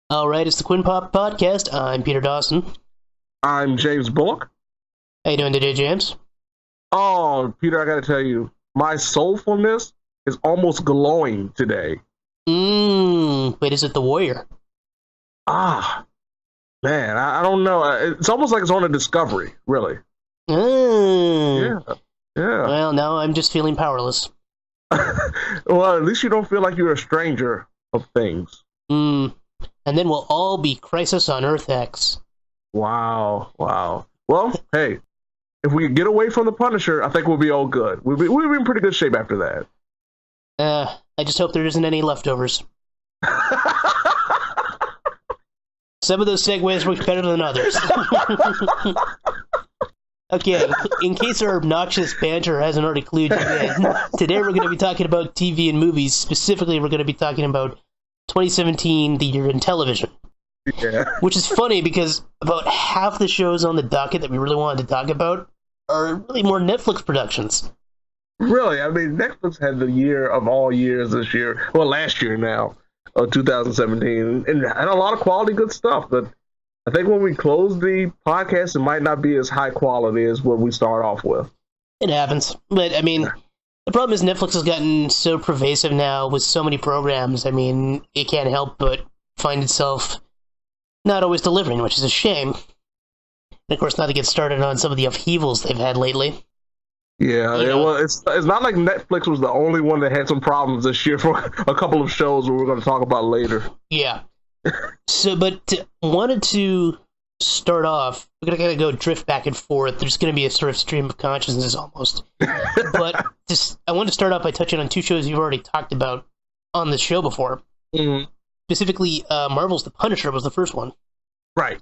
All right, it's the KwinnPop podcast. I'm Peter Dawson. I'm James Bullock. How you doing today, James? Oh, Peter, I gotta tell you, my soulfulness is almost glowing today. Wait, is it the Warrior? Ah, man, I don't know. It's almost like it's on a discovery, really. Mm. Yeah. Well, now I'm just feeling powerless. Well, at least you don't feel like you're a stranger of things. And then we'll all be Crisis on Earth X. Wow. Well, hey, if we get away from the Punisher, I think we'll be all good. We'll be in pretty good shape after that. I just hope there isn't any leftovers. Some of those segues work better than others. Okay, in case our obnoxious banter hasn't already clued you in, today we're going to be talking about TV and movies. Specifically, we're going to be talking about 2017, the year in television. Yeah. Which is funny because about half the shows on the docket that we really wanted to talk about are really more Netflix productions. Really, I mean, Netflix had the year of all years this year. Well, last year now, 2017, and had a lot of quality, good stuff. But I think when we close the podcast, it might not be as high quality as what we start off with. It happens. But, I mean, the problem is Netflix has gotten so pervasive now with so many programs. I mean, it can't help but find itself not always delivering, which is a shame. And, of course, not to get started on some of the upheavals they've had lately. Yeah, well, it's not like Netflix was the only one that had some problems this year for a couple of shows we're going to talk about later. Yeah. Wanted to start off, we're going to kind of go drift back and forth. There's going to be a sort of stream of consciousness almost. But I want to start off by touching on two shows you've already talked about on the show before. Mm-hmm. Specifically, Marvel's The Punisher was the first one. Right.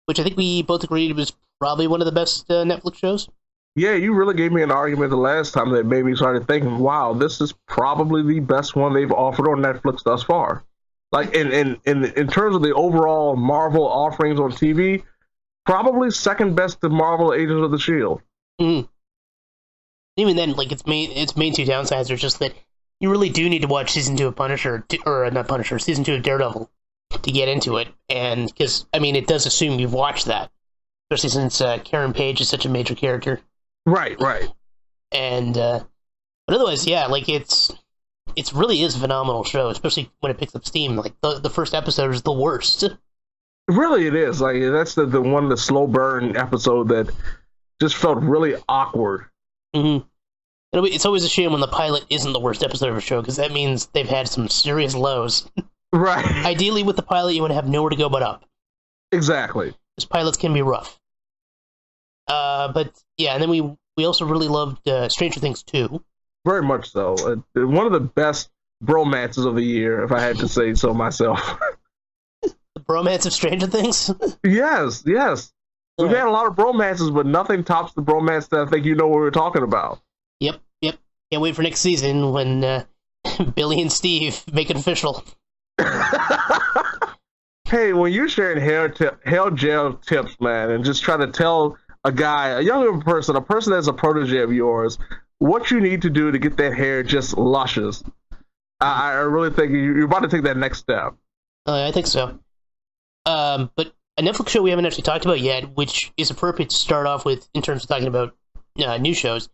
Which I think we both agreed was probably one of the best Netflix shows. Yeah, you really gave me an argument the last time that made me start thinking, wow, this is probably the best one they've offered on Netflix thus far. Like, in terms of the overall Marvel offerings on TV, probably second best to Marvel Agents of the S.H.I.E.L.D. Mm. Even then, like, its main two downsides are just that you really do need to watch season 2 of season 2 of Daredevil to get into it. And, because, I mean, it does assume you've watched that. Especially since Karen Page is such a major character. Right. And, but otherwise, yeah, like, it really is a phenomenal show, especially when it picks up steam. Like, the first episode is the worst. Really, it is. Like, that's the one, the slow burn episode that just felt really awkward. Mm-hmm. And it's always a shame when the pilot isn't the worst episode of a show, because that means they've had some serious lows. Right. Ideally, with the pilot, you want to have nowhere to go but up. Exactly. Because pilots can be rough. But, yeah, and then we also really loved Stranger Things 2. Very much so. One of the best bromances of the year, if I had to say so myself. The bromance of Stranger Things? Yes. We've had a lot of bromances, but nothing tops the bromance that I think you know what we're talking about. Yep. Can't wait for next season when Billy and Steve make it official. Hey, when you're sharing hair gel tips, man, and just trying to tell a guy, a younger person, a person that's a protege of yours, what you need to do to get that hair just luscious, I really think you're about to take that next step. I think so. But a Netflix show we haven't actually talked about yet, which is appropriate to start off with in terms of talking about new shows,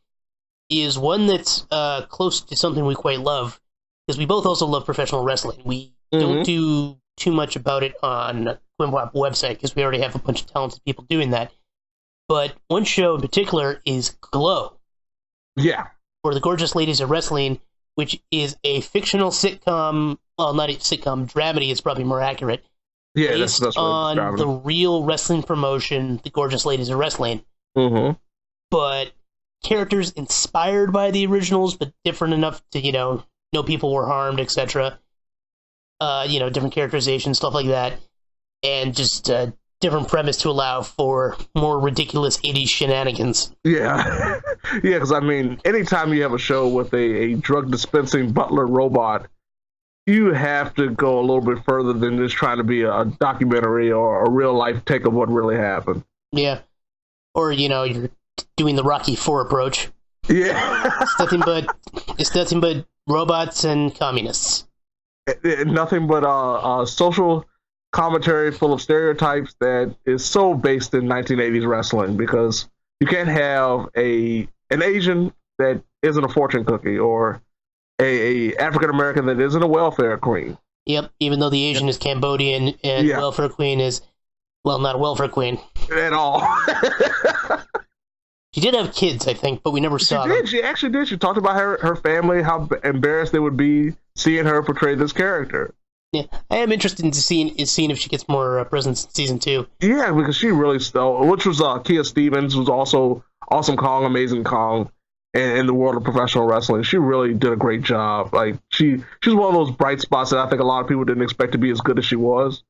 is one that's close to something we quite love, because we both also love professional wrestling. We don't do too much about it on KwinnPop website, because we already have a bunch of talented people doing that. But one show in particular is G.L.O.W. Yeah. Or The Gorgeous Ladies of Wrestling, which is a fictional sitcom, well, not a sitcom, dramedy is probably more accurate, based on the real wrestling promotion, The Gorgeous Ladies of Wrestling. Mm-hmm. But characters inspired by the originals, but different enough to, no people were harmed, etc. Different characterization, stuff like that. And just different premise to allow for more ridiculous 80s shenanigans. Yeah. Yeah, because, I mean, anytime you have a show with a drug dispensing butler robot, you have to go a little bit further than just trying to be a documentary or a real life take of what really happened. Yeah. Or, you're doing the Rocky IV approach. Yeah. It's nothing but robots and communists. Nothing but social commentary full of stereotypes that is so based in 1980s wrestling, because you can't have an Asian that isn't a fortune cookie, or a African American that isn't a welfare queen. Yep, even though the Asian is Cambodian and welfare queen is, well, not a welfare queen. At all. She did have kids, I think, but we never saw them. She actually did. She talked about her family, how embarrassed they would be seeing her portray this character. Yeah, I am interested in seeing if she gets more presence in season 2. Yeah, because she really stole, which was Kia Stevens, who's also Awesome Kong, Amazing Kong, in the world of professional wrestling. She really did a great job. Like, she's one of those bright spots that I think a lot of people didn't expect to be as good as she was.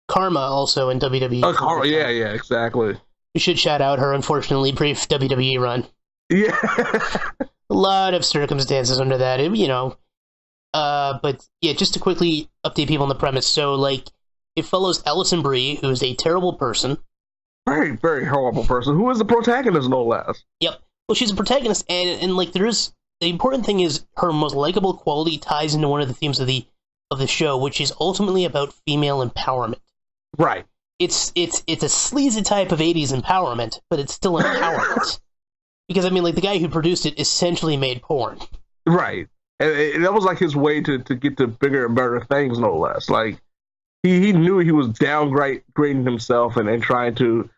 Karma also in WWE. Karma, yeah, exactly. We should shout out her unfortunately brief WWE run. Yeah. A lot of circumstances under that, but yeah, just to quickly update people on the premise. So, like, it follows Alison Brie, who is a terrible person. Very, very horrible person, who is the protagonist, no less. Yep. Well, she's a protagonist, and like, the important thing is her most likable quality ties into one of the themes of the show, which is ultimately about female empowerment. Right. It's a sleazy type of 80s empowerment, but it's still empowerment. Because, I mean, like, the guy who produced it essentially made porn. Right. And that was like his way to get to bigger and better things, no less. Like, he knew he was downgrading himself and trying to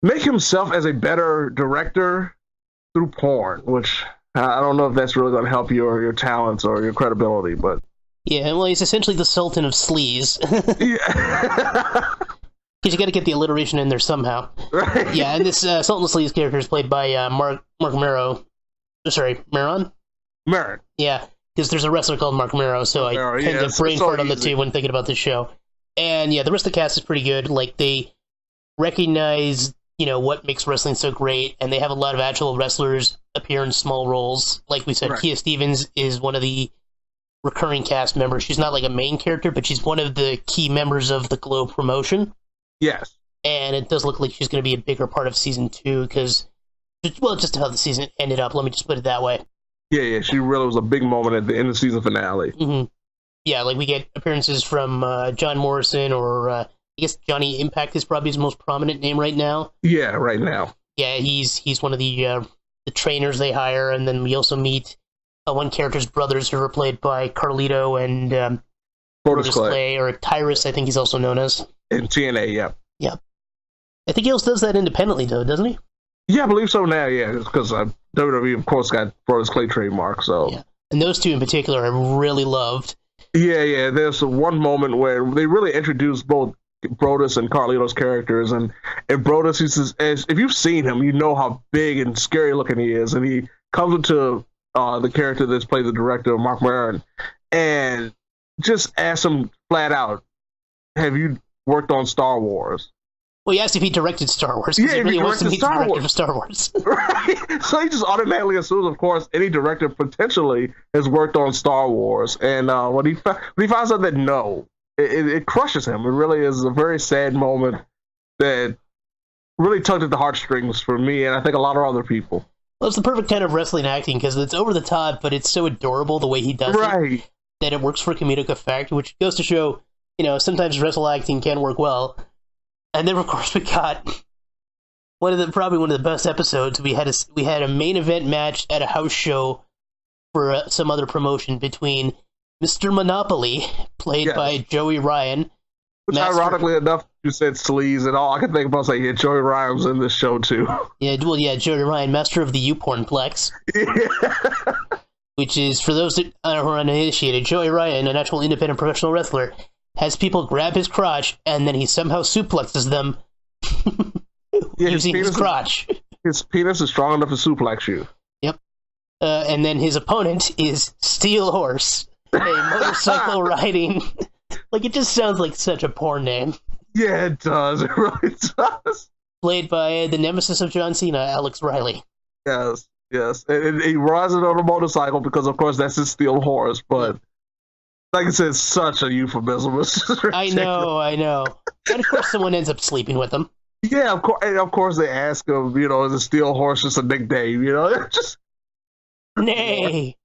make himself as a better director through porn, which I don't know if that's really going to help your talents or your credibility, but... Yeah, well, he's essentially the Sultan of Sleaze. Yeah. Because you got to get the alliteration in there somehow. Right. Yeah, and this Sultan of Sleaze character is played by Mark Mero. Sorry, Maron? Maron. Yeah, because there's a wrestler called Mark Mero, so I tend to brain fart on the two when thinking about this show. And yeah, the rest of the cast is pretty good. Like, they recognize, what makes wrestling so great, and they have a lot of actual wrestlers appear in small roles. Like we said, right. Kia Stevens is one of the recurring cast members. She's not like a main character, but she's one of the key members of the G.L.O.W promotion. Yes. And it does look like she's going to be a bigger part of season 2, because, well, just how the season ended up. Let me just put it that way. Yeah, she really was a big moment at the end of the season finale. Mm-hmm. Yeah, like, we get appearances from John Morrison, or I guess Johnny Impact is probably his most prominent name right now. Yeah, right now. Yeah, he's one of the trainers they hire, and then we also meet one character's brothers, who are played by Carlito and Brodus Clay, or Tyrus, I think he's also known as. In TNA, yeah. Yeah. I think he also does that independently, though, doesn't he? Yeah, I believe so now, yeah, because WWE, of course, got Brodus Clay trademark, so... Yeah, and those two in particular I really loved. Yeah, there's one moment where they really introduced both Brodus and Carlito's characters, and Brodus, if you've seen him, you know how big and scary looking he is, and he comes into the character that's played the director, Mark Maron, and just asks him flat out, have you worked on Star Wars? Well, he asked if he directed Star Wars, because he really wants to meet the director of Star Wars. Right. So he just automatically assumes, of course, any director potentially has worked on Star Wars. And when he finds out that no, it crushes him. It really is a very sad moment that really tugged at the heartstrings for me, and I think a lot of other people. Well, it's the perfect kind of wrestling acting, because it's over the top, but it's so adorable the way he does it, that it works for comedic effect, which goes to show, sometimes wrestle acting can work well. And then, of course, we got probably one of the best episodes. We had a main event match at a house show for some other promotion between Mr. Monopoly, played by Joey Ryan. Which, ironically enough, you said sleaze, and all I can think about is like, Joey Ryan was in this show too. Yeah, well, yeah, Joey Ryan, master of the U-Pornplex. Yeah. Which is, for those that are uninitiated, Joey Ryan, an actual independent professional wrestler, has people grab his crotch, and then he somehow suplexes them using his crotch. His penis is strong enough to suplex you. Yep. And then his opponent is Steel Horse, a motorcycle riding... Like, it just sounds like such a porn name. Yeah, it does. It really does. Played by the nemesis of John Cena, Alex Riley. Yes. And he rides it on a motorcycle because, of course, that's his Steel Horse, but... Like I said, it's such a euphemism. I know. And of course someone ends up sleeping with him. Yeah, of course they ask him, is a Steel Horse just a nickname, Just... Nay.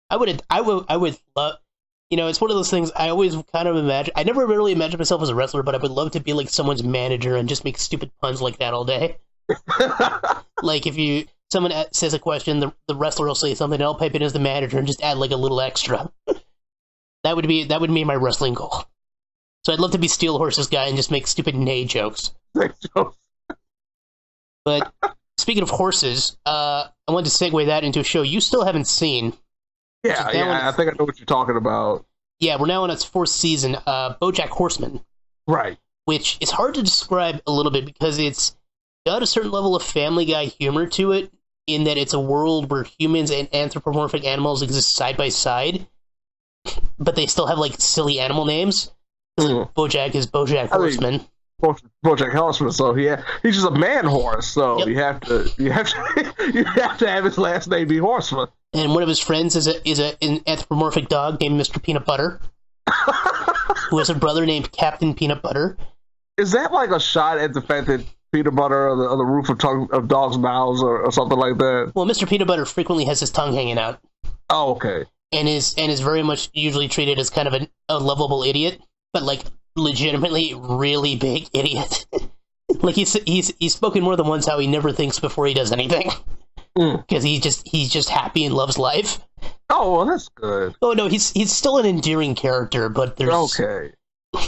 I would love, it's one of those things I always kind of imagine. I never really imagined myself as a wrestler, but I would love to be like someone's manager and just make stupid puns like that all day. Like if someone says a question, the wrestler will say something, and I'll pipe in as the manager and just add like a little extra. That would be my wrestling goal. So I'd love to be Steel Horse's guy and just make stupid neigh jokes. But speaking of horses, I wanted to segue that into a show you still haven't seen. Yeah, I think I know what you're talking about. Yeah, we're now on its 4th season, Bojack Horseman. Right. Which is hard to describe a little bit because it's got a certain level of Family Guy humor to it, in that it's a world where humans and anthropomorphic animals exist side by side, but they still have, like, silly animal names. Like, Bojack is Bojack Horseman. Bojack Horseman, so he's just a man horse, so yep. you have to have his last name be Horseman. And one of his friends is an anthropomorphic dog named Mr. Peanut Butter, who has a brother named Captain Peanut Butter. Is that like a shot at the fact that peanut butter on the roof of dogs' mouths or something like that? Well, Mr. Peanut Butter frequently has his tongue hanging out. Oh, okay. And is very much usually treated as kind of a lovable idiot, but like legitimately really big idiot. Like he's spoken more than once how he never thinks before he does anything. Because he's just happy and loves life. Oh, well, that's good. Oh no, he's still an endearing character, but there's okay,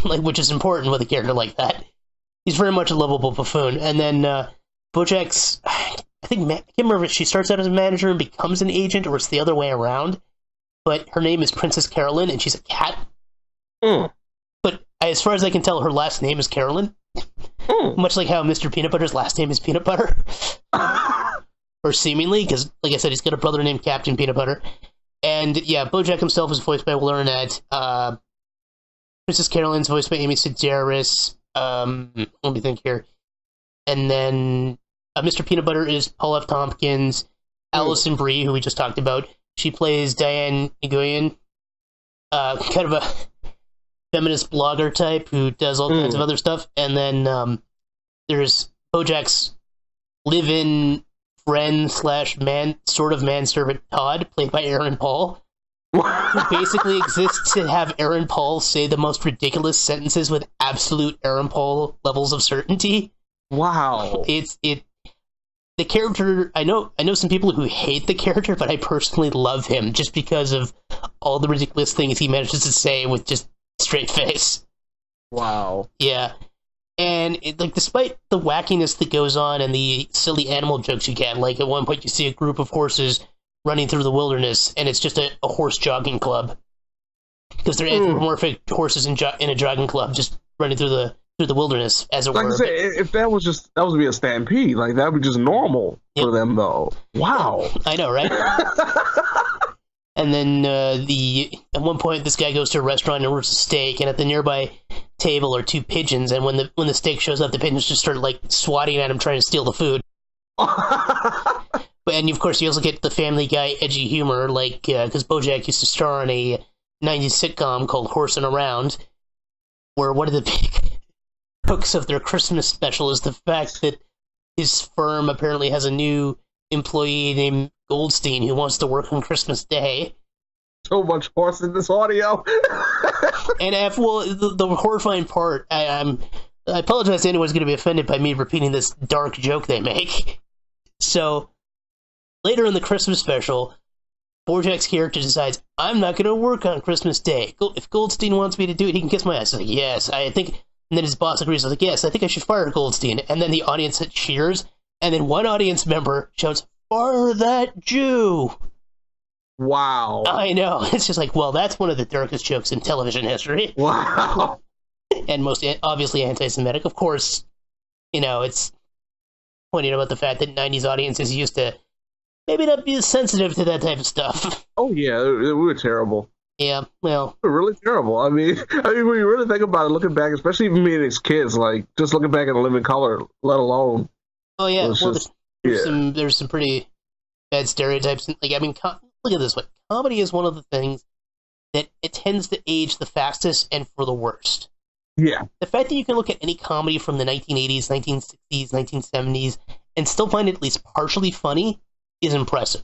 like, which is important with a character like that. He's very much a lovable buffoon. And then Bojack's, I can't remember if she starts out as a manager and becomes an agent, or it's the other way around. But her name is Princess Carolyn, and she's a cat. But as far as I can tell, her last name is Carolyn. Much like how Mr. Peanut Butter's last name is Peanut Butter. Or seemingly, because, like I said, he's got a brother named Captain Peanut Butter. And, yeah, Bojack himself is voiced by Will Arnett. Princess Carolyn's voiced by Amy Sedaris. Let me think here. And then Mr. Peanut Butter is Paul F. Tompkins. Alison Brie, who we just talked about. She plays Diane Nguyen. Kind of a feminist blogger type who does all kinds of other stuff. And then there's Bojack's live-in friend / manservant Todd, played by Aaron Paul, who basically exists to have Aaron Paul say the most ridiculous sentences with absolute Aaron Paul levels of certainty. Wow. The character, I know some people who hate the character, but I personally love him just because of all the ridiculous things he manages to say with just straight face. Wow. Yeah. And despite the wackiness that goes on and the silly animal jokes you get, like at one point you see a group of horses running through the wilderness, and it's just a horse jogging club, because they're anthropomorphic horses in a jogging club just running through the wilderness, as it were. Like I say, if that would be a stampede, like that would be just normal for them, though. Wow. I know, right? And then at one point, this guy goes to a restaurant and orders a steak, and at the nearby table are 2 pigeons, and when the steak shows up, the pigeons just start like swatting at him, trying to steal the food. And of course, you also get the Family Guy edgy humor, like because Bojack used to star on a 90s sitcom called Horsin' Around, where one of the big hooks of their Christmas special is the fact that his firm apparently has a new employee named Goldstein who wants to work on Christmas Day. So much horse in this audio. And the horrifying part, I apologize to anyone who's going to be offended by me repeating this dark joke they make. So, later in the Christmas special, Bojack's character decides, I'm not going to work on Christmas Day. If Goldstein wants me to do it, he can kiss my ass. He's like, yes, I think... And then his boss agrees. I was like, yes, I think I should fire Goldstein. And then the audience cheers, and then one audience member shouts, fire that Jew! Wow. I know. It's just like, well, that's one of the darkest jokes in television history. Wow. And most obviously anti-Semitic. Of course, it's pointing about the fact that 90s audiences used to maybe not be as sensitive to that type of stuff. Oh, yeah, we were terrible. Yeah, well... We were really terrible. I mean, when you really think about it, looking back, especially even me and his kids, like, just looking back at Living Color, let alone... Oh, yeah, well, there's some pretty bad stereotypes. Like, I mean, look at this way. Comedy is one of the things that it tends to age the fastest and for the worst. Yeah. The fact that you can look at any comedy from the 1980s, 1960s, 1970s, and still find it at least partially funny is impressive.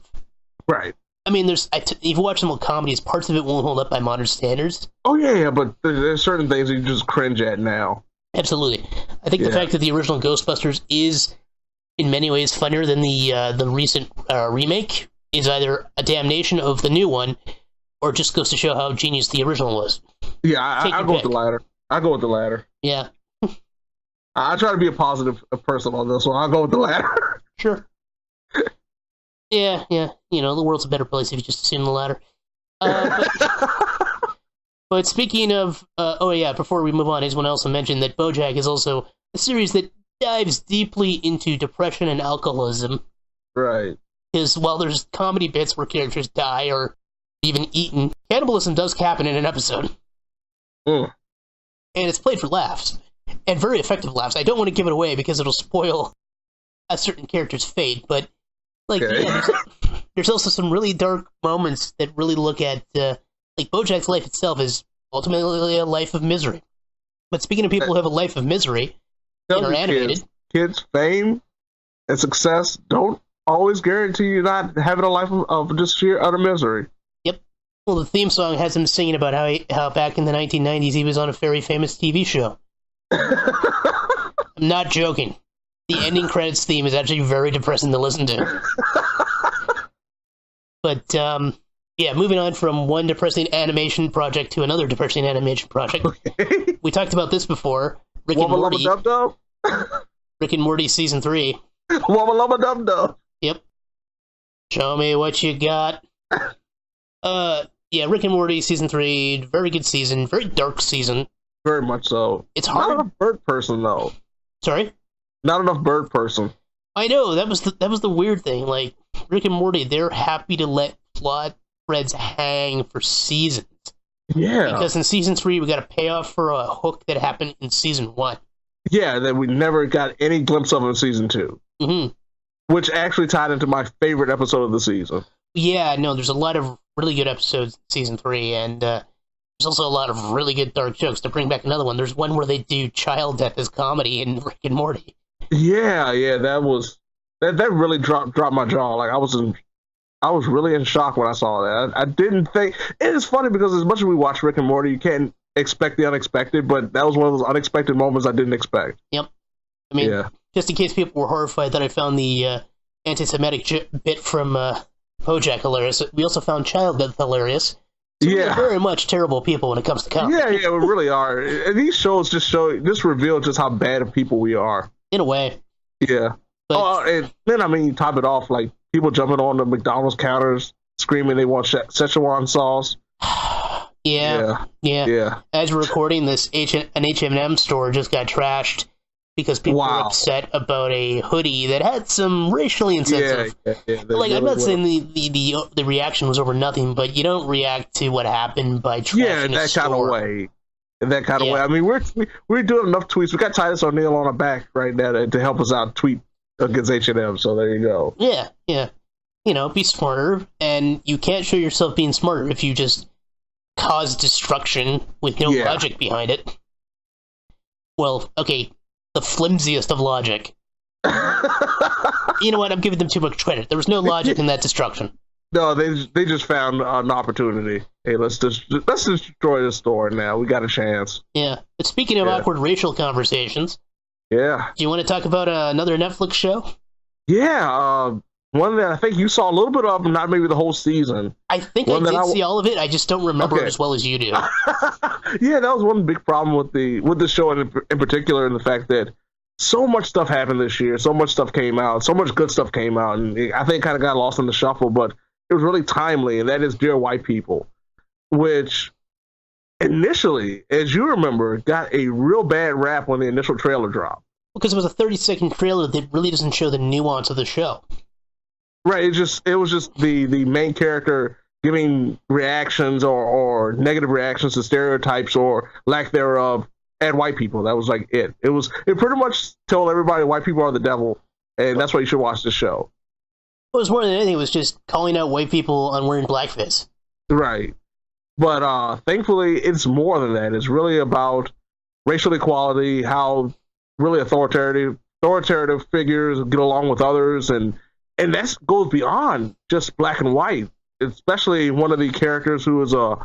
Right. I mean, if you watch some old comedies, parts of it won't hold up by modern standards. Oh yeah, but there's certain things you just cringe at now. Absolutely. I think the fact that the original Ghostbusters is, in many ways, funnier than the recent remake is either a damnation of the new one, or just goes to show how genius the original was. Yeah, I'll go with the latter. I'll go with the latter. Yeah. I try to be a positive person on this one. I'll go with the latter. Sure. Yeah. You know, the world's a better place if you just assume the latter. But speaking of, before we move on, I just want to also mention that Bojack is also a series that dives deeply into depression and alcoholism. Right. Because while there's comedy bits where characters die or even eaten, cannibalism does happen in an episode. Mm. And it's played for laughs. And very effective laughs. I don't want to give it away because it'll spoil a certain character's fate, but there's also some really dark moments that really look at, Bojack's life itself is ultimately a life of misery. But speaking of people who have a life of misery, that are animated. Kids, fame and success don't always guarantee you not having a life of just sheer utter misery. Yep. Well, the theme song has him singing about how back in the 1990s he was on a very famous TV show. I'm not joking. The ending credits theme is actually very depressing to listen to. But, moving on from one depressing animation project to another depressing animation project. Okay. We talked about this before. Rick and Morty. Rick and Morty Season 3. Wubba lubba dub dub. Yep. Show me what you got. Rick and Morty Season 3, very good season, very dark season. Very much so. It's hard. Not enough bird person, though. Sorry? Not enough bird person. I know, that was the weird thing. Like, Rick and Morty, they're happy to let plot threads hang for seasons. Yeah. Because in Season 3, we got a payoff for a hook that happened in Season 1. Yeah, that we never got any glimpse of in Season 2. Mm-hmm. Which actually tied into my favorite episode of the season. Yeah, no, there's a lot of really good episodes in Season 3, and there's also a lot of really good dark jokes. To bring back another one, there's one where they do child death as comedy in Rick and Morty. Yeah, that really dropped my jaw. Like, I was really in shock when I saw that. I didn't think... It is funny because as much as we watch Rick and Morty, you can't expect the unexpected, but that was one of those unexpected moments I didn't expect. Yep. I mean, just in case people were horrified that I found the anti-Semitic bit from Bojack hilarious, we also found child death hilarious. So we're very much terrible people when it comes to comedy. Yeah, we really are. And these shows just reveal just how bad of people we are. In a way. Yeah. But, and then, I mean, you top it off, like, people jumping on the McDonald's counters, screaming they want Szechuan sauce. Yeah. As we're recording this, an H&M store just got trashed because people were upset about a hoodie that had some racially insensitive. Yeah, like, I'm not saying the reaction was over nothing, but you don't react to what happened by trashing in that kind of way. In that kind of way. I mean, we're doing enough tweets. We got Titus O'Neil on our back right now to help us out tweet against H&M, so there you go. Yeah. You know, be smarter, and you can't show yourself being smarter if you just cause destruction with no logic behind it. Well, okay, the flimsiest of logic. You know what? I'm giving them too much credit. There was no logic in that destruction. No, they just found an opportunity. Hey, let's destroy the store now. We got a chance. Yeah. But speaking of awkward racial conversations, do you want to talk about another Netflix show? Yeah, one that I think you saw a little bit of, not maybe the whole season. I think I did see all of it. I just don't remember it as well as you do. Yeah, that was one big problem with the show in particular, and the fact that so much stuff happened this year. So much stuff came out. So much good stuff came out, and I think it kind of got lost in the shuffle. But it was really timely, and that is Dear White People, which initially, as you remember, got a real bad rap when the initial trailer dropped. Because it was a 30-second trailer that really doesn't show the nuance of the show. Right, it was just the main character giving reactions or negative reactions to stereotypes or lack thereof at white people. That was like it. It pretty much told everybody white people are the devil, and that's why you should watch the show. It was more than anything, it was just calling out white people on wearing blackface. Right. But thankfully, it's more than that. It's really about racial equality, how really authoritative figures get along with others, and that goes beyond just black and white. especially one of the characters who is a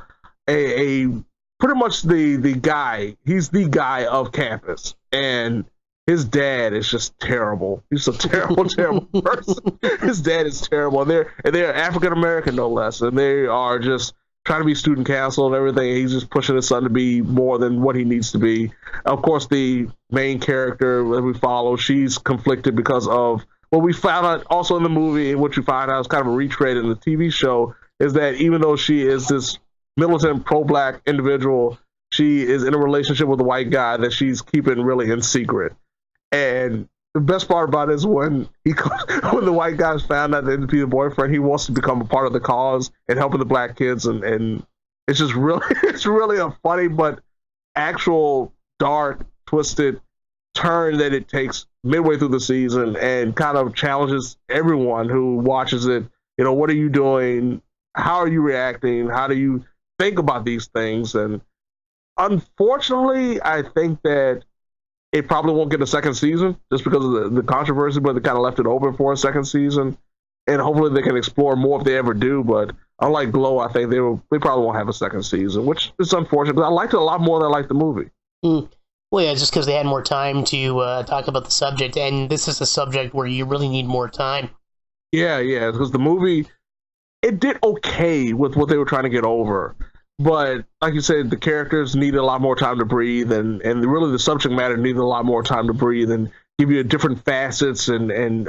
pretty much the guy. He's the guy of campus, and his dad is just terrible. He's a terrible, terrible person. His dad is terrible. They're African American, no less, and they are just trying to be student council and everything. He's just pushing his son to be more than what he needs to be. Of course, the main character that we follow, she's conflicted because of what we found out also in the movie, and what you find out is kind of a retread in the TV show, is that even though she is this militant pro-black individual, she is in a relationship with a white guy that she's keeping really in secret. And the best part about it is when the white guy's found out that to be the boyfriend, he wants to become a part of the cause and helping the black kids, and it's just really it's really a funny but actual dark, twisted turn that it takes midway through the season, and kind of challenges everyone who watches it. What are you doing? How are you reacting? How do you think about these things? And unfortunately, I think that it probably won't get a second season just because of the controversy, but they kind of left it open for a second season, and hopefully they can explore more if they ever do. But unlike G.L.O.W, I think they probably won't have a second season, which is unfortunate because I liked it a lot more than I liked the movie. Well, yeah, just because they had more time to talk about the subject, and this is a subject where you really need more time. Yeah, because the movie, it did okay with what they were trying to get over. But like you said, the characters needed a lot more time to breathe, and really the subject matter needed a lot more time to breathe and give you different facets and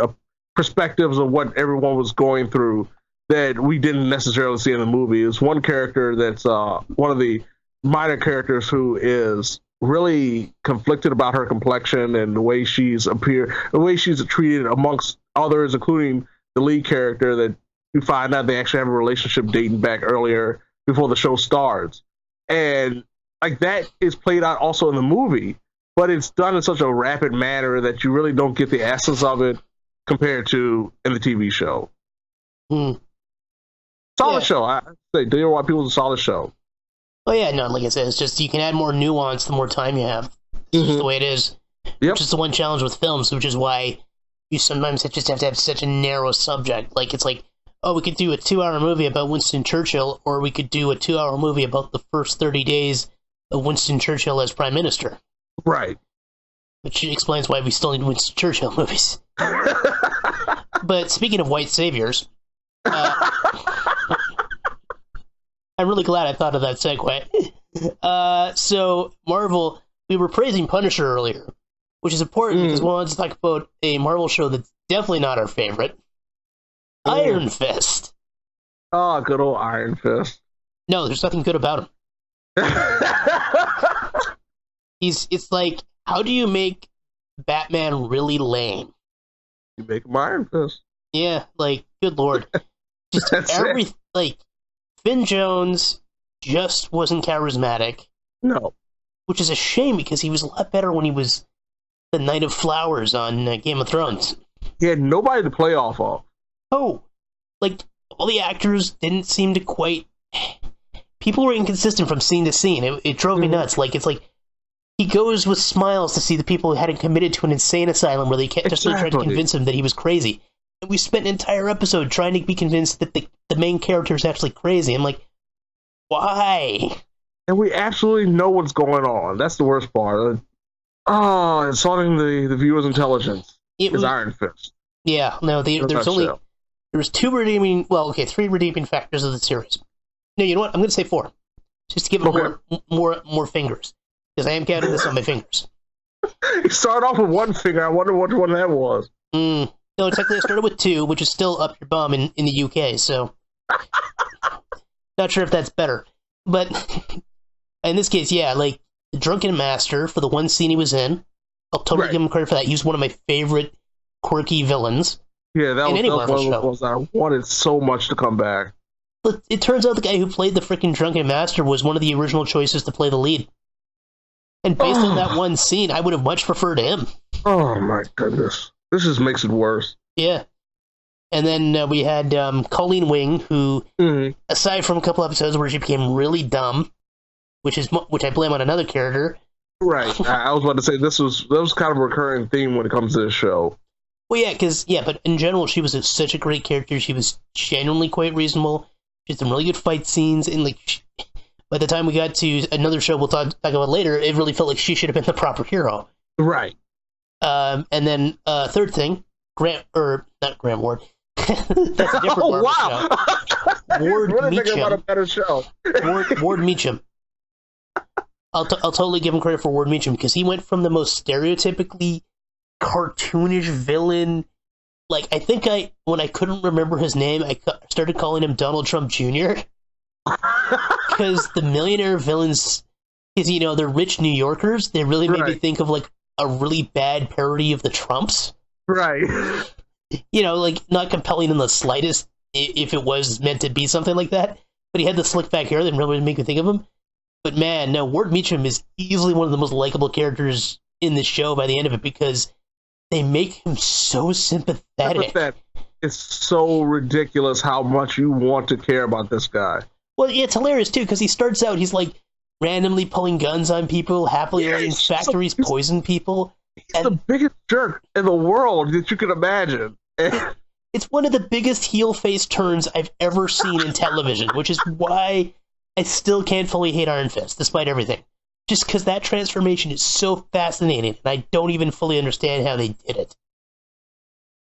perspectives of what everyone was going through that we didn't necessarily see in the movie. It's one character that's one of the minor characters who is really conflicted about her complexion and the way she's treated amongst others, including the lead character that you find out they actually have a relationship dating back earlier before the show starts. And like that is played out also in the movie, but it's done in such a rapid manner that you really don't get the essence of it compared to in the TV show. Solid show. I say Dear White People is a solid show. Oh yeah, no, like I said, it's just you can add more nuance the more time you have. It's just the way it is. Yep. Which is the one challenge with films, which is why you sometimes just have to have such a narrow subject. Like it's like, oh, we could do a 2-hour movie about Winston Churchill, or we could do a 2-hour movie about the first 30 days of Winston Churchill as Prime Minister. Right. Which explains why we still need Winston Churchill movies. But speaking of white saviors, I'm really glad I thought of that segue. So, Marvel, we were praising Punisher earlier, which is important because we wanted to talk about a Marvel show that's definitely not our favorite. Iron Fist. Oh, good old Iron Fist. No, there's nothing good about him. It's like, how do you make Batman really lame? You make him Iron Fist. Yeah, like, good lord. Just like, Finn Jones just wasn't charismatic. No. Which is a shame because he was a lot better when he was the Knight of Flowers on Game of Thrones. He had nobody to play off of. Oh, like, all the actors didn't seem to quite... People were inconsistent from scene to scene. It drove me nuts. Like, it's like, he goes with smiles to see the people who hadn't committed to an insane asylum where they can't just try to convince him that he was crazy. And we spent an entire episode trying to be convinced that the main character is actually crazy. I'm like, why? And we absolutely know what's going on. That's the worst part. Insulting the viewer's intelligence is Iron Fist. Yeah, no, there's three redeeming factors of the series. No, you know what? I'm going to say 4, just to give it more fingers, because I am counting this on my fingers. You started off with 1 finger. I wonder which one that was. No, technically I started with 2, which is still up your bum in the UK. So, not sure if that's better, but in this case, yeah, like the Drunken Master for the one scene he was in. I'll totally give him credit for that. He was one of my favorite quirky villains. Yeah, that was one of those I wanted so much to come back. But it turns out the guy who played the freaking Drunken Master was one of the original choices to play the lead. And based on that one scene, I would have much preferred him. Oh my goodness. This just makes it worse. Yeah. And then we had Colleen Wing, who, aside from a couple episodes where she became really dumb, which I blame on another character. Right. I was about to say that was kind of a recurring theme when it comes to this show. Well, yeah, but in general, she was such a great character. She was genuinely quite reasonable. She had some really good fight scenes, and like by the time we got to another show we'll talk about later, it really felt like she should have been the proper hero. Right. And then third thing, not Grant Ward. That's a different Marvel show. Ward Meacham. About a better show. Ward Meacham. I'll totally give him credit for Ward Meacham because he went from the most stereotypically cartoonish villain. Like, I think when I couldn't remember his name, I started calling him Donald Trump Jr. Because the millionaire villains, because, they're rich New Yorkers, they really made me think of, like, a really bad parody of the Trumps. Right. Like, not compelling in the slightest if it was meant to be something like that. But he had the slick back hair that really made me think of him. But man, no, Ward Meacham is easily one of the most likable characters in the show by the end of it because they make him so sympathetic. It's so ridiculous how much you want to care about this guy. Well, yeah, it's hilarious, too, because he starts out, he's like randomly pulling guns on people, happily letting factories poison people. He's the biggest jerk in the world that you can imagine. It's one of the biggest heel face turns I've ever seen in television, which is why I still can't fully hate Iron Fist, despite everything. Just because that transformation is so fascinating, and I don't even fully understand how they did it.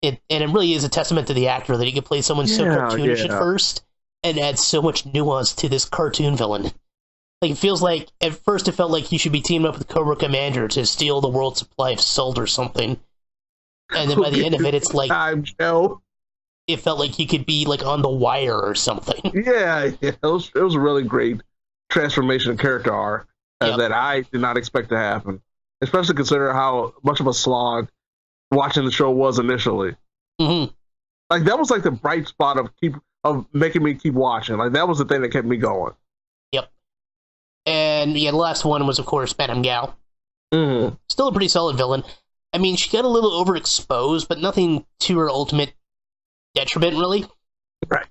And it really is a testament to the actor that he could play someone so cartoonish at first, and add so much nuance to this cartoon villain. Like, it feels like, at first it felt like he should be teaming up with Cobra Commander to steal the world's supply of salt or something. And then by the end of it, it's like... It felt like he could be, like, on The Wire or something. Yeah, it was a really great transformation of character arc that I did not expect to happen. Especially considering how much of a slog watching the show was initially. Mm-hmm. Like, that was like the bright spot of making me keep watching. Like, that was the thing that kept me going. Yep. And, yeah, the last one was, of course, Madame Gao. Mm-hmm. Still a pretty solid villain. I mean, she got a little overexposed, but nothing to her ultimate detriment, really. Right.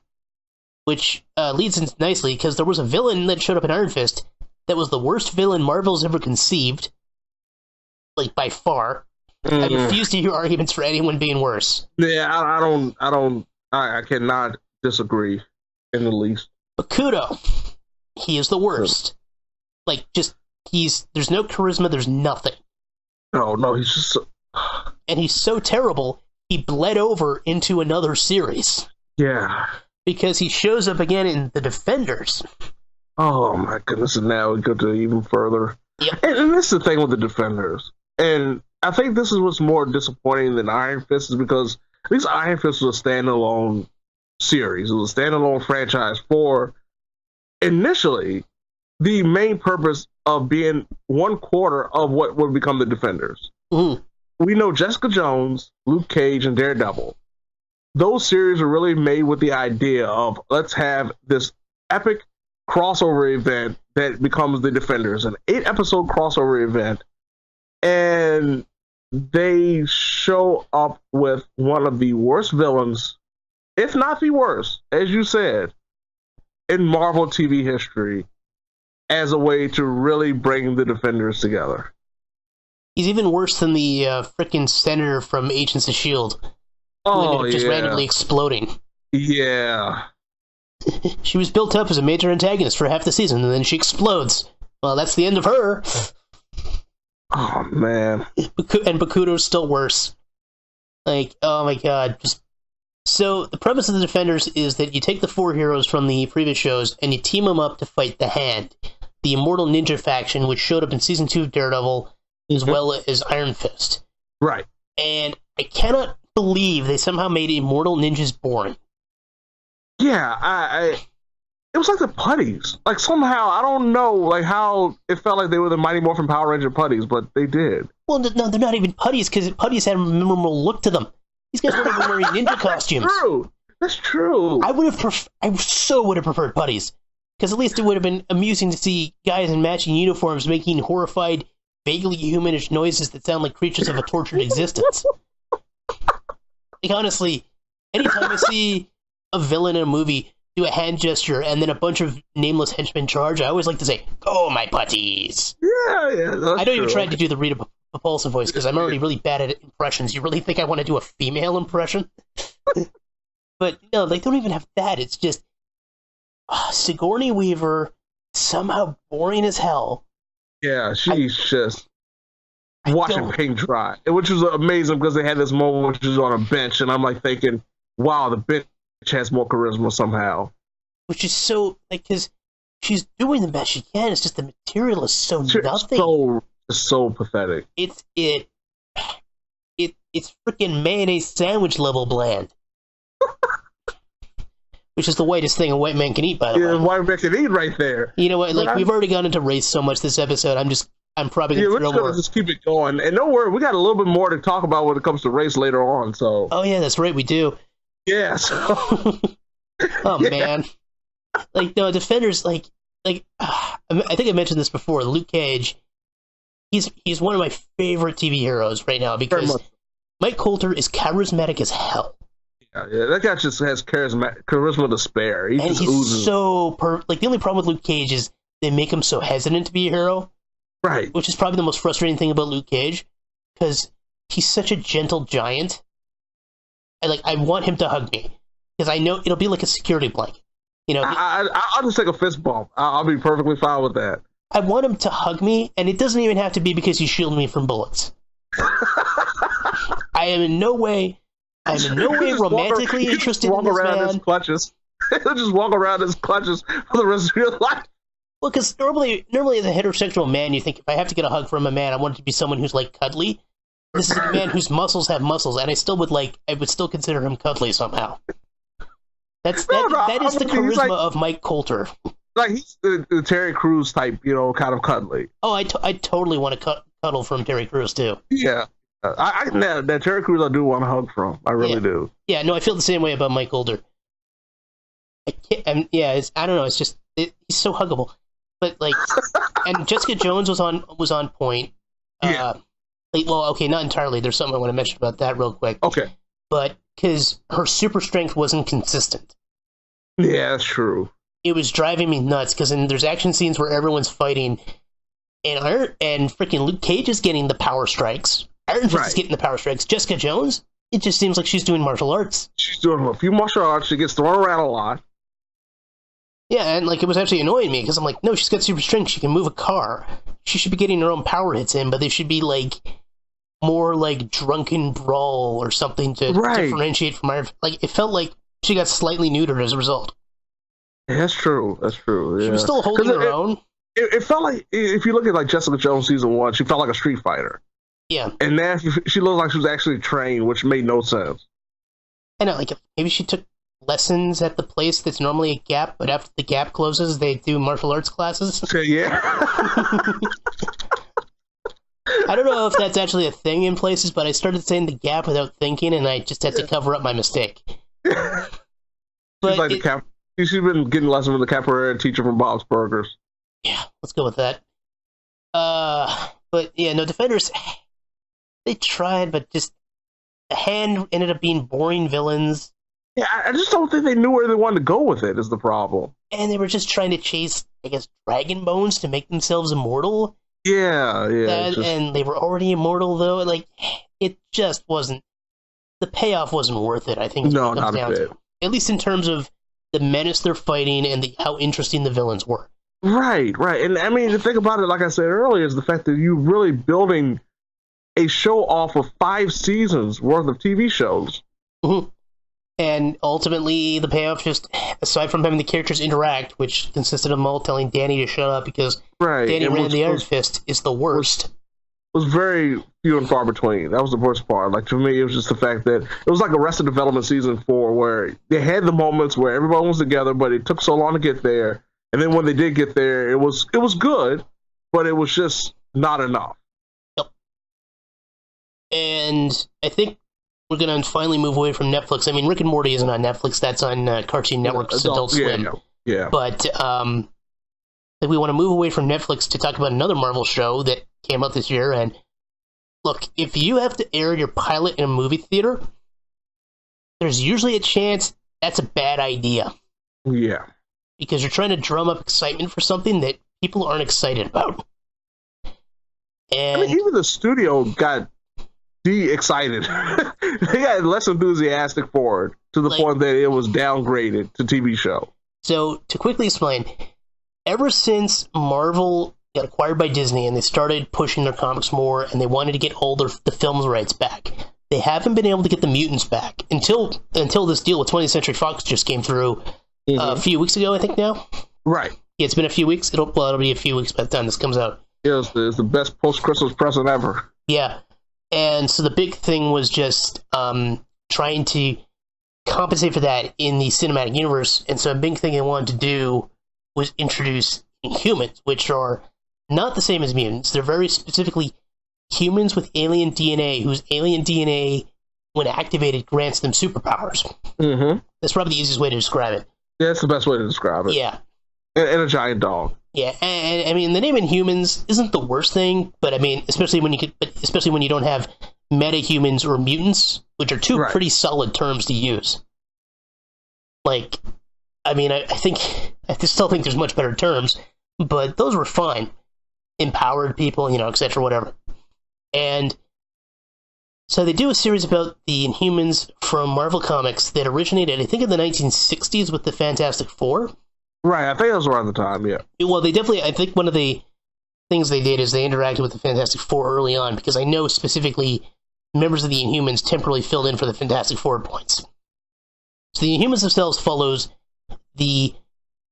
Which leads in nicely, because there was a villain that showed up in Iron Fist that was the worst villain Marvel's ever conceived. Like, by far. I refuse to hear arguments for anyone being worse. Yeah, I cannot disagree in the least. Bakuto. He is the worst. Like, there's no charisma, there's nothing. No, he's just and he's so terrible, he bled over into another series. Yeah. Because he shows up again in The Defenders. Oh my goodness, and now we go to even further. Yep. And this is the thing with The Defenders. And I think this is what's more disappointing than Iron Fist is because at least Iron Fist was a standalone series. It was a standalone franchise for initially the main purpose of being 1/4 of what would become The Defenders. Mm-hmm. We know Jessica Jones, Luke Cage, and Daredevil. Those series were really made with the idea of let's have this epic crossover event that becomes The Defenders, an 8-episode crossover event. And they show up with one of the worst villains, if not the worst, as you said, in Marvel TV history, as a way to really bring the Defenders together. He's even worse than the frickin' senator from Agents of S.H.I.E.L.D. who ended up just randomly exploding. Yeah. She was built up as a major antagonist for half the season, and then she explodes. Well, that's the end of her. Oh, man. And Bakuto's still worse. Like, oh my god. So, the premise of The Defenders is that you take the 4 heroes from the previous shows, and you team them up to fight the Hand, the immortal ninja faction, which showed up in Season 2 of Daredevil, as well as Iron Fist. Right. And I cannot believe they somehow made immortal ninjas boring. Yeah, it was like the putties. Like, somehow, I don't know, like, how it felt like they were the Mighty Morphin Power Ranger putties, but they did. Well, no, they're not even putties, because putties had a memorable look to them. These guys weren't even wearing ninja costumes. That's true. I so would have preferred putties, because at least it would have been amusing to see guys in matching uniforms making horrified, vaguely humanish noises that sound like creatures of a tortured existence. Like, honestly, anytime I see a villain in a movie do a hand gesture and then a bunch of nameless henchmen charge, I always like to say, "Oh, my putties." Yeah, I don't even try to do the Rita Repulsa voice because I'm already really bad at impressions. You really think I want to do a female impression? But no, they don't even have that. It's just, Sigourney Weaver, somehow boring as hell. Yeah, she's just watching paint dry, which was amazing because they had this moment where she was on a bench, and I'm like thinking, wow, the bench has more charisma somehow. Which is so, like, because she's doing the best she can, it's just the material is so nothing. So pathetic. It's freaking mayonnaise sandwich level bland. Which is the whitest thing a white man can eat, by the way. Yeah, white man can eat right there. You know what? Like, we've already gone into race so much this episode. I'm probably going to throw more. Just keep it going. And don't worry, we got a little bit more to talk about when it comes to race later on. So. Oh yeah, that's right, we do. Yeah. So... man. Like, no, Defenders, I think I mentioned this before. Luke Cage, he's one of my favorite TV heroes right now because Mike Coulter is charismatic as hell. Yeah, that guy just has charisma to spare. He's so the only problem with Luke Cage is they make him so hesitant to be a hero. Right. Which is probably the most frustrating thing about Luke Cage, because he's such a gentle giant. I want him to hug me, because I know it'll be like a security blanket. You know, I'll just take a fist bump. I'll be perfectly fine with that. I want him to hug me, and it doesn't even have to be because he's shielding me from bullets. I am in no way romantically interested in this man. His clutches. He'll just walk around his clutches for the rest of your life. Well, because normally as a heterosexual man, you think if I have to get a hug from a man, I want it to be someone who's like cuddly. This is a man whose muscles have muscles, and I would still consider him cuddly somehow. That is the charisma of Mike Coulter. Like he's the Terry Crews type, kind of cuddly. Oh, I totally want to cuddle from Terry Crews too. Yeah, that Terry Crews I do want to hug from. I really do. Yeah, no, I feel the same way about Mike Coulter. I don't know. It's just he's so huggable. But and Jessica Jones was on point. Yeah. Not entirely. There's something I want to mention about that real quick. Okay. But because her super strength wasn't consistent. Yeah, that's true. It was driving me nuts because there's action scenes where everyone's fighting, and freaking Luke Cage is getting the power strikes. Iron Fist is getting the power strikes. Jessica Jones, it just seems like she's doing martial arts. She's doing a few martial arts. She gets thrown around a lot. Yeah, and it was actually annoying me because I'm like, no, she's got super strength. She can move a car. She should be getting her own power hits in, but they should be more like drunken brawl or something to differentiate from Iron Fist. It felt like she got slightly neutered as a result. Yeah, that's true. Yeah. She was still holding her own. It felt like, if you look at Jessica Jones season 1, she felt like a street fighter. Yeah. And now she looked like she was actually trained, which made no sense. I know, maybe she took lessons at the place that's normally a Gap, but after the Gap closes, they do martial arts classes. Yeah. I don't know if that's actually a thing in places, but I started saying the Gap without thinking, and I just had to cover up my mistake. But she's been getting lessons with the capoeira teacher from Bob's Burgers. Yeah, let's go with that. But yeah, no, Defenders, they tried, but just the Hand ended up being boring villains. Yeah, I just don't think they knew where they wanted to go with it, is the problem. And they were just trying to chase, I guess, dragon bones to make themselves immortal. Yeah. And they were already immortal, though. It just wasn't... The payoff wasn't worth it, I think. No, not a bit. At least in terms of the menace they're fighting and how interesting the villains were. Right. And I mean, the thing about it, like I said earlier, is the fact that you're really building a show off of 5 seasons worth of TV shows. Mm-hmm. And ultimately, the payoff, just aside from having the characters interact, which consisted of them all telling Danny to shut up because Danny ran the Iron Fist, is the worst. It was very few and far between. That was the worst part. To me, it was just the fact that it was like Arrested Development season 4, where they had the moments where everyone was together, but it took so long to get there. And then when they did get there, it was good, but it was just not enough. Yep. And I think we're going to finally move away from Netflix. I mean, Rick and Morty isn't on Netflix. That's on Cartoon Network's Adult Swim. Yeah. But we want to move away from Netflix to talk about another Marvel show that came out this year. And look, if you have to air your pilot in a movie theater, there's usually a chance that's a bad idea. Yeah. Because you're trying to drum up excitement for something that people aren't excited about. And even the studio got excited. They got less enthusiastic for it to the point that it was downgraded to TV show. So, to quickly explain, ever since Marvel got acquired by Disney and they started pushing their comics more and they wanted to get all the films rights back, they haven't been able to get the mutants back until this deal with 20th Century Fox just came through a few weeks ago, I think now. Right. Yeah, it's been a few weeks. It'll be a few weeks by the time this comes out. Yeah, it's the best post-Christmas present ever. Yeah. And so the big thing was just trying to compensate for that in the cinematic universe. And so a big thing they wanted to do was introduce Inhumans, which are not the same as mutants. They're very specifically humans with alien DNA, whose alien DNA, when activated, grants them superpowers. Mm-hmm. That's probably the easiest way to describe it. Yeah, that's the best way to describe it. Yeah. And a giant dog. Yeah, and I mean, the name Inhumans isn't the worst thing, but I mean, especially when you don't have metahumans or mutants, which are two pretty solid terms to use. Like, I mean, I still think there's much better terms, but those were fine. Empowered people, etc., whatever. And so they do a series about the Inhumans from Marvel Comics that originated, I think, in the 1960s with the Fantastic Four. Right, I think that was around the time, yeah. Well, I think one of the things they did is they interacted with the Fantastic Four early on, because I know specifically members of the Inhumans temporarily filled in for the Fantastic Four points. So the Inhumans themselves follows the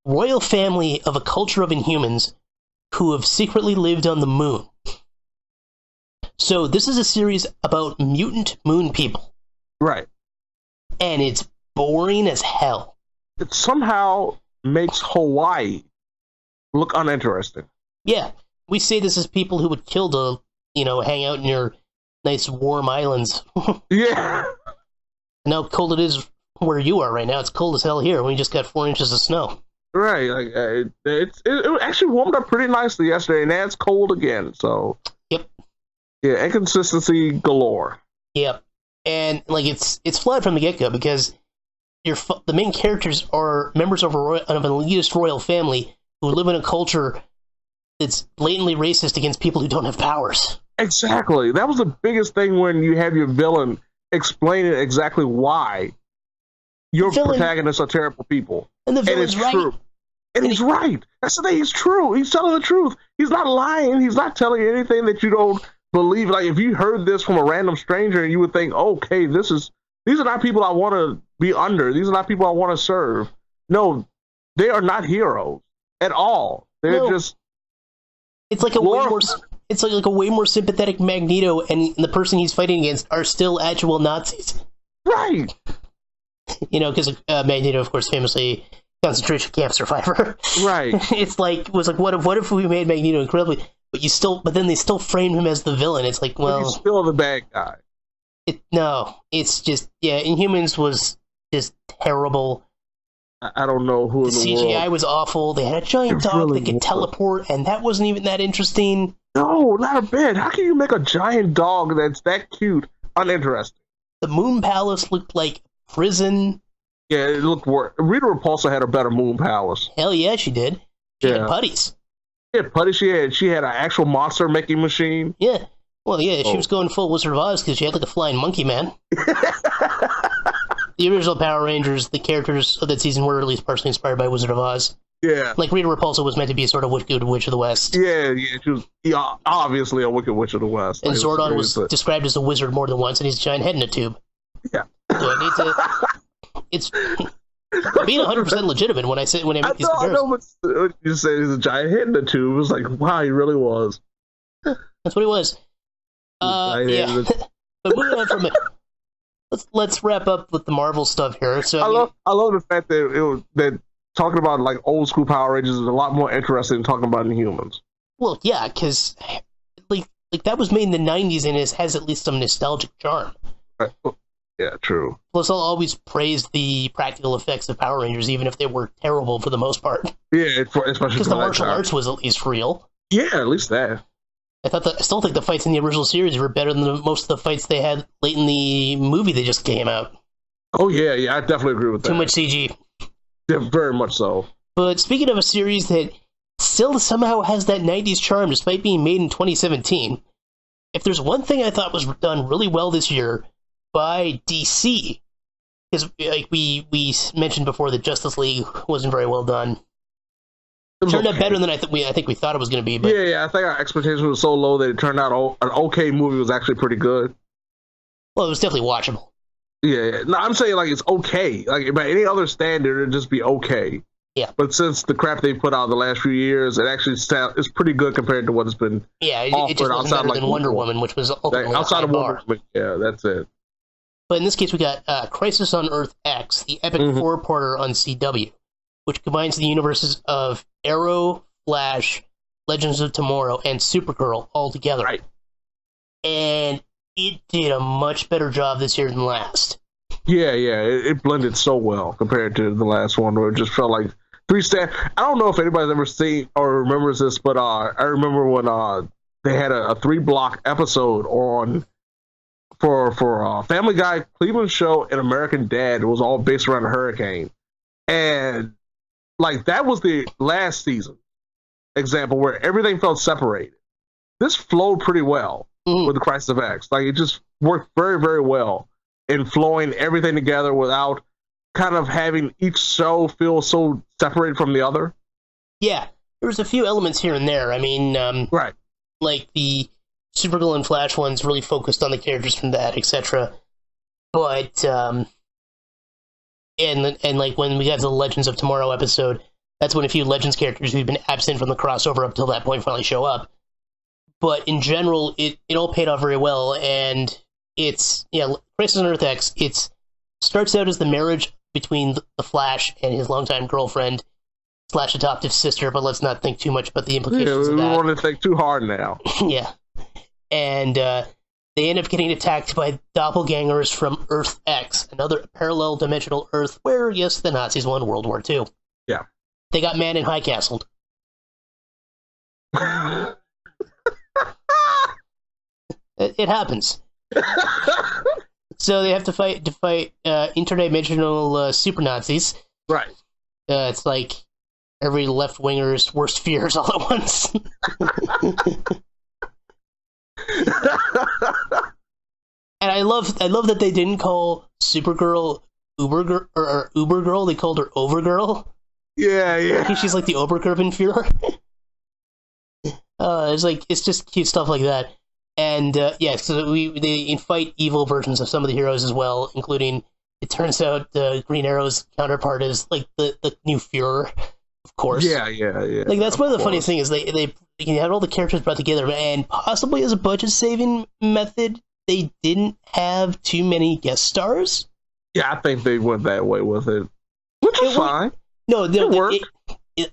royal family of a culture of Inhumans who have secretly lived on the moon. So this is a series about mutant moon people. Right. And it's boring as hell. It somehow makes Hawaii look uninteresting. Yeah. We say this as people who would kill to, hang out in your nice warm islands. Yeah. And how cold it is where you are right now. It's cold as hell here. We just got 4 inches of snow. Right. Like it actually warmed up pretty nicely yesterday, and now it's cold again. So. Yep. Yeah, inconsistency galore. Yep. And it's flawed from the get-go because the main characters are members of an elitist royal family who live in a culture that's blatantly racist against people who don't have powers. Exactly. That was the biggest thing when you have your villain explaining exactly why your protagonists are terrible people. And the villain's right. True. And he's right. That's the thing. He's true. He's telling the truth. He's not lying. He's not telling you anything that you don't believe. Like, if you heard this from a random stranger, you would think, okay, these are not people I want to be under. These are not people I want to serve. No, they are not heroes at all. They're just. It's like a way more sympathetic Magneto, and the person he's fighting against are still actual Nazis. Right. Because Magneto, of course, famously concentration camp survivor. Right. What if we made Magneto incredibly, but then they still framed him as the villain. It's like, well, he's still the bad guy. It's just, Inhumans was just terrible. I don't know who the CGI was awful. They had a giant dog that could teleport, and that wasn't even that interesting. No, not a bit. How can you make a giant dog that's that cute uninteresting? The Moon Palace looked like prison. Yeah, it looked worse. Rita Repulsa had a better Moon Palace. Hell yeah, she did. She had putties. Yeah, putties. She had an actual monster making machine. Yeah. Well, yeah, she was going full Wizard of Oz because she had like a flying monkey man. The original Power Rangers, the characters of that season were at least partially inspired by Wizard of Oz. Yeah. Like Rita Repulsa was meant to be a sort of wicked witch of the West. Yeah, she was obviously a wicked witch of the West. And Zordon was described as a wizard more than once, and he's a giant head in a tube. Yeah. So it's being 100% legitimate when I make these comparisons. I know, but you say he's a giant head in a tube. It was like, wow, he really was. That's what he was. Yeah. But moving on from it, let's wrap up with the Marvel stuff here. So I love the fact that talking about like old school Power Rangers is a lot more interesting than talking about Inhumans. Well, yeah, because like that was made in the 90s and it has at least some nostalgic charm. Right. Yeah, true. Plus, I'll always praise the practical effects of Power Rangers, even if they were terrible for the most part. Yeah, especially because the martial arts was at least real. Yeah, at least that. I still think the fights in the original series were better than most of the fights they had late in the movie that just came out. Oh yeah, I definitely agree with that. Too much CG. Yeah, very much so. But speaking of a series that still somehow has that 90s charm despite being made in 2017, if there's one thing I thought was done really well this year by DC, because like we mentioned before that Justice League wasn't very well done. It turned out better than I think we thought it was going to be. But yeah, I think our expectations were so low that it turned out an okay movie was actually pretty good. Well, it was definitely watchable. Yeah. No, I'm saying like it's okay. Like by any other standard, it'd just be okay. Yeah. But since the crap they put out the last few years, it actually it's pretty good compared to what has been. Yeah, it just wasn't better than Wonder Woman, which was ultimately outside of Wonder Woman. Yeah, that's it. But in this case, we got Crisis on Earth X, the epic four-parter on CW, which combines the universes of Arrow, Flash, Legends of Tomorrow, and Supergirl all together. Right. And it did a much better job this year than last. Yeah, it blended so well compared to the last one, where it just felt like I don't know if anybody's ever seen or remembers this, but I remember when they had a 3-block episode on for Family Guy, Cleveland Show, and American Dad. It was all based around a hurricane, and like that was the last season example where everything felt separated. This flowed pretty well with the Crisis of X. Like it just worked very, very well in flowing everything together without kind of having each show feel so separated from the other. Yeah, there was a few elements here and there. I mean, right, like the Supergirl and Flash ones really focused on the characters from that, etc. But and like when we got the Legends of Tomorrow episode, that's when a few Legends characters who've been absent from the crossover up till that point finally show up. But in general, it all paid off very well, and it's Crisis on Earth X. It starts out as the marriage between the Flash and his longtime girlfriend / adoptive sister, but let's not think too much about the implications of that. We don't want to think too hard now. Yeah. And they end up getting attacked by doppelgangers from Earth X, another parallel dimensional Earth where, yes, the Nazis won World War II. Yeah. They got Man in High Castled. It happens. So they have to fight interdimensional super Nazis. Right. It's like every left winger's worst fears all at once. And I love that they didn't call Supergirl Uber Girl. They called her Overgirl. Yeah. Because she's like the Oberkörperführer. It's just cute stuff like that. And so they fight evil versions of some of the heroes as well, including, it turns out, Green Arrow's counterpart is like the new Führer, of course. Yeah. Like that's one of the funniest things is they had all the characters brought together, and possibly as a budget saving method, they didn't have too many guest stars. Yeah, I think they went that way with it, which is fine. It worked.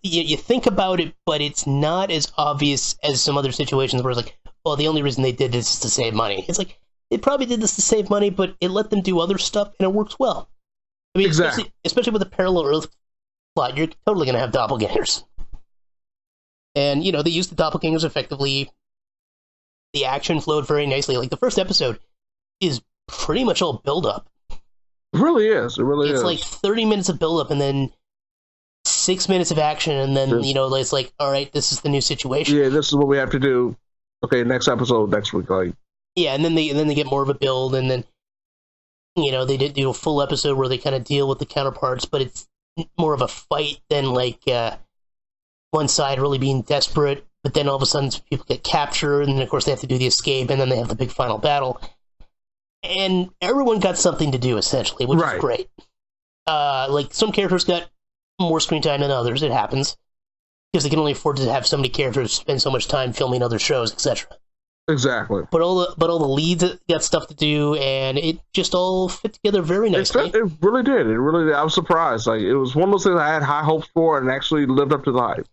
You think about it, but it's not as obvious as some other situations where it's like, well, the only reason they did this is to save money. It's like, they probably did this to save money, but it let them do other stuff, and it works well. I mean, exactly. especially with a parallel Earth plot, you're totally going to have doppelgangers. And, they used the doppelgangers effectively. The action flowed very nicely. Like, the first episode is pretty much all build-up. It really is. It's like 30 minutes of build-up, and then 6 minutes of action, and then, it's like, all right, this is the new situation. Yeah, this is what we have to do. Okay, next episode next week. Like, yeah, and then they get more of a build, and then they did do a full episode where they kind of deal with the counterparts, but it's more of a fight than like one side really being desperate, but then all of a sudden people get captured, and then of course they have to do the escape, and then they have the big final battle, and everyone got something to do essentially, which is great. Like some characters got more screen time than others. It happens. Because they can only afford to have so many characters spend so much time filming other shows, etc. Exactly. But all the leads got stuff to do, and it just all fit together very nicely. It really did. It really did. I was surprised. Like, it was one of those things I had high hopes for, and actually lived up to the hype.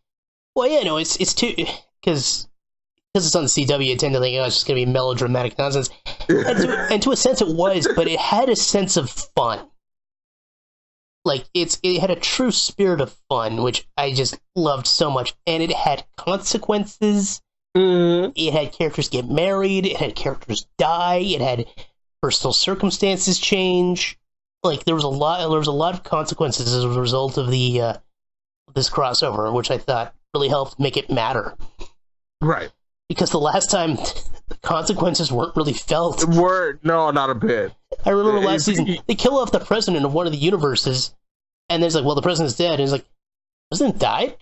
Well, yeah, no, it's too, because it's on the CW. You tend to think, it's just going to be melodramatic nonsense, and to a sense it was, but it had a sense of fun. Like, it had a true spirit of fun, which I just loved so much. And it had consequences. It had characters get married. It had characters die. It had personal circumstances change. Like, there was a lot of consequences as a result of the this crossover, which I thought really helped make it matter. Right. Because the last time, the consequences weren't really felt. No, not a bit. I remember last season, they kill off the president of one of the universes, and there's like, well, the president's dead, and it's like, the president died?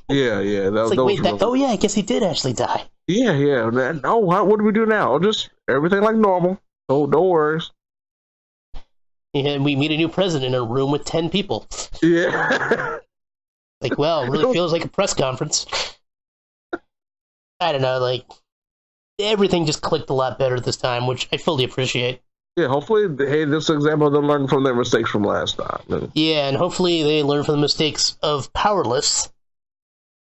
Yeah. It's like, wait, oh yeah, I guess he did actually die. Yeah. What do we do now? Just everything like normal. No worries. And we meet a new president in a room with 10 people. Yeah. Like, well, it really feels like a press conference. I don't know, like, everything just clicked a lot better this time, which I fully appreciate. Yeah, hopefully, hey, this is an example of them learning from their mistakes from last time. Yeah, and hopefully they learn from the mistakes of Powerless.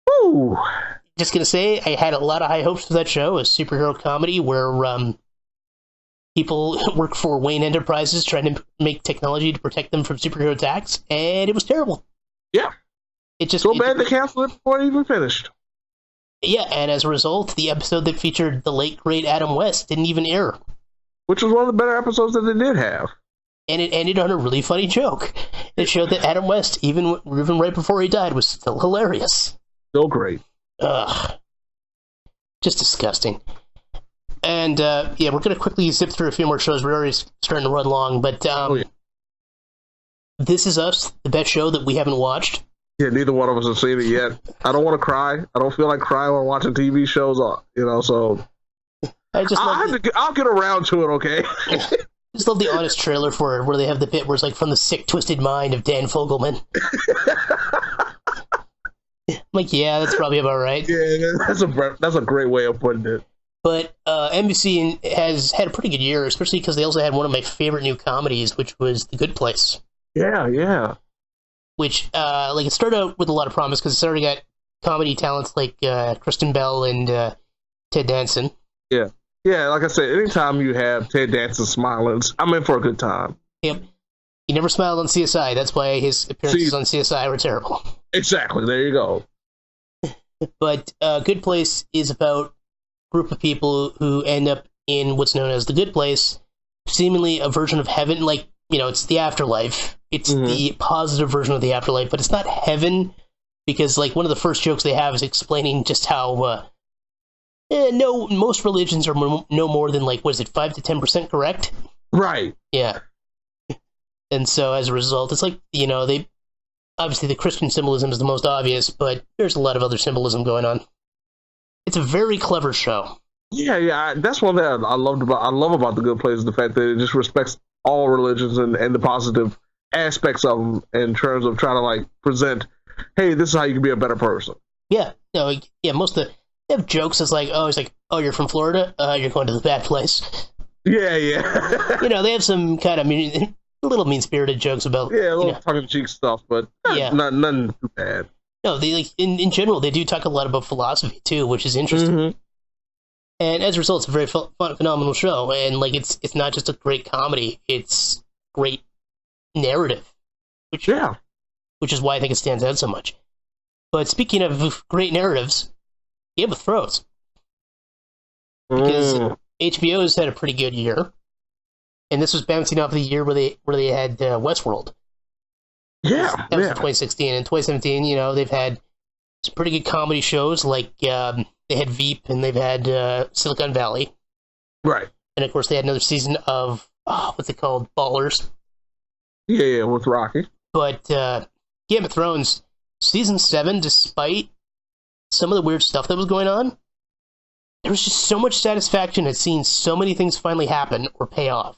Woo! Just gonna say, I had a lot of high hopes for that show, a superhero comedy where people work for Wayne Enterprises trying to make technology to protect them from superhero attacks, and it was terrible. Yeah. So bad they canceled it before it even finished. Yeah, and as a result, the episode that featured the late, great Adam West didn't even air. Which was one of the better episodes that they did have. And it ended on a really funny joke. It showed that Adam West, even right before he died, was still hilarious. Still great. Ugh. Just disgusting. And, yeah, we're going to quickly zip through a few more shows. We're already starting to run long, but This Is Us, the best show that we haven't watched. Yeah, neither one of us have seen it yet. I don't want to cry. I don't feel like crying when watching TV shows, so... I'll get around to it, okay? I just love the honest trailer for it, where they have the bit where it's like from the sick, twisted mind of Dan Fogelman. I'm like, yeah, that's probably about right. Yeah, that's a great way of putting it. But NBC has had a pretty good year, especially because they also had one of my favorite new comedies, which was The Good Place. Yeah. Which, it started out with a lot of promise, because it's already got comedy talents like Kristen Bell and Ted Danson. Yeah. Yeah, like I said, anytime you have Ted Danson smiling, I'm in for a good time. Yep. He never smiled on CSI. That's why his appearances on CSI were terrible. Exactly. There you go. But Good Place is about a group of people who end up in what's known as the Good Place, seemingly a version of heaven. Like, it's the afterlife. It's the positive version of the afterlife, but it's not heaven, because, like, one of the first jokes they have is explaining just how... most religions are no more than, 5 to 10% correct? Right. Yeah. And so, as a result, it's like, they... Obviously, the Christian symbolism is the most obvious, but there's a lot of other symbolism going on. It's a very clever show. Yeah. That's one thing I love about The Good Place, is the fact that it just respects all religions and the positive aspects of them in terms of trying to, present, hey, this is how you can be a better person. Yeah. Most of the... They have jokes that's like, you're from Florida? You're going to the bad place. Yeah. They have some kind of little mean-spirited jokes about... Yeah, a little tongue-in-cheek stuff, but nothing too bad. No, they in general, they do talk a lot about philosophy, too, which is interesting. Mm-hmm. And as a result, it's a very phenomenal show. And, it's not just a great comedy, it's great narrative. Which is why I think it stands out so much. But speaking of great narratives... Game of Thrones. Because HBO has had a pretty good year. And this was bouncing off the year where they had Westworld. Yeah. That was in 2016. In 2017, they've had some pretty good comedy shows, like they had Veep and they've had Silicon Valley. Right. And of course they had another season of, what's it called? Ballers. Yeah, with Rocky. But Game of Thrones, season 7, despite some of the weird stuff that was going on, there was just so much satisfaction at seeing so many things finally happen or pay off.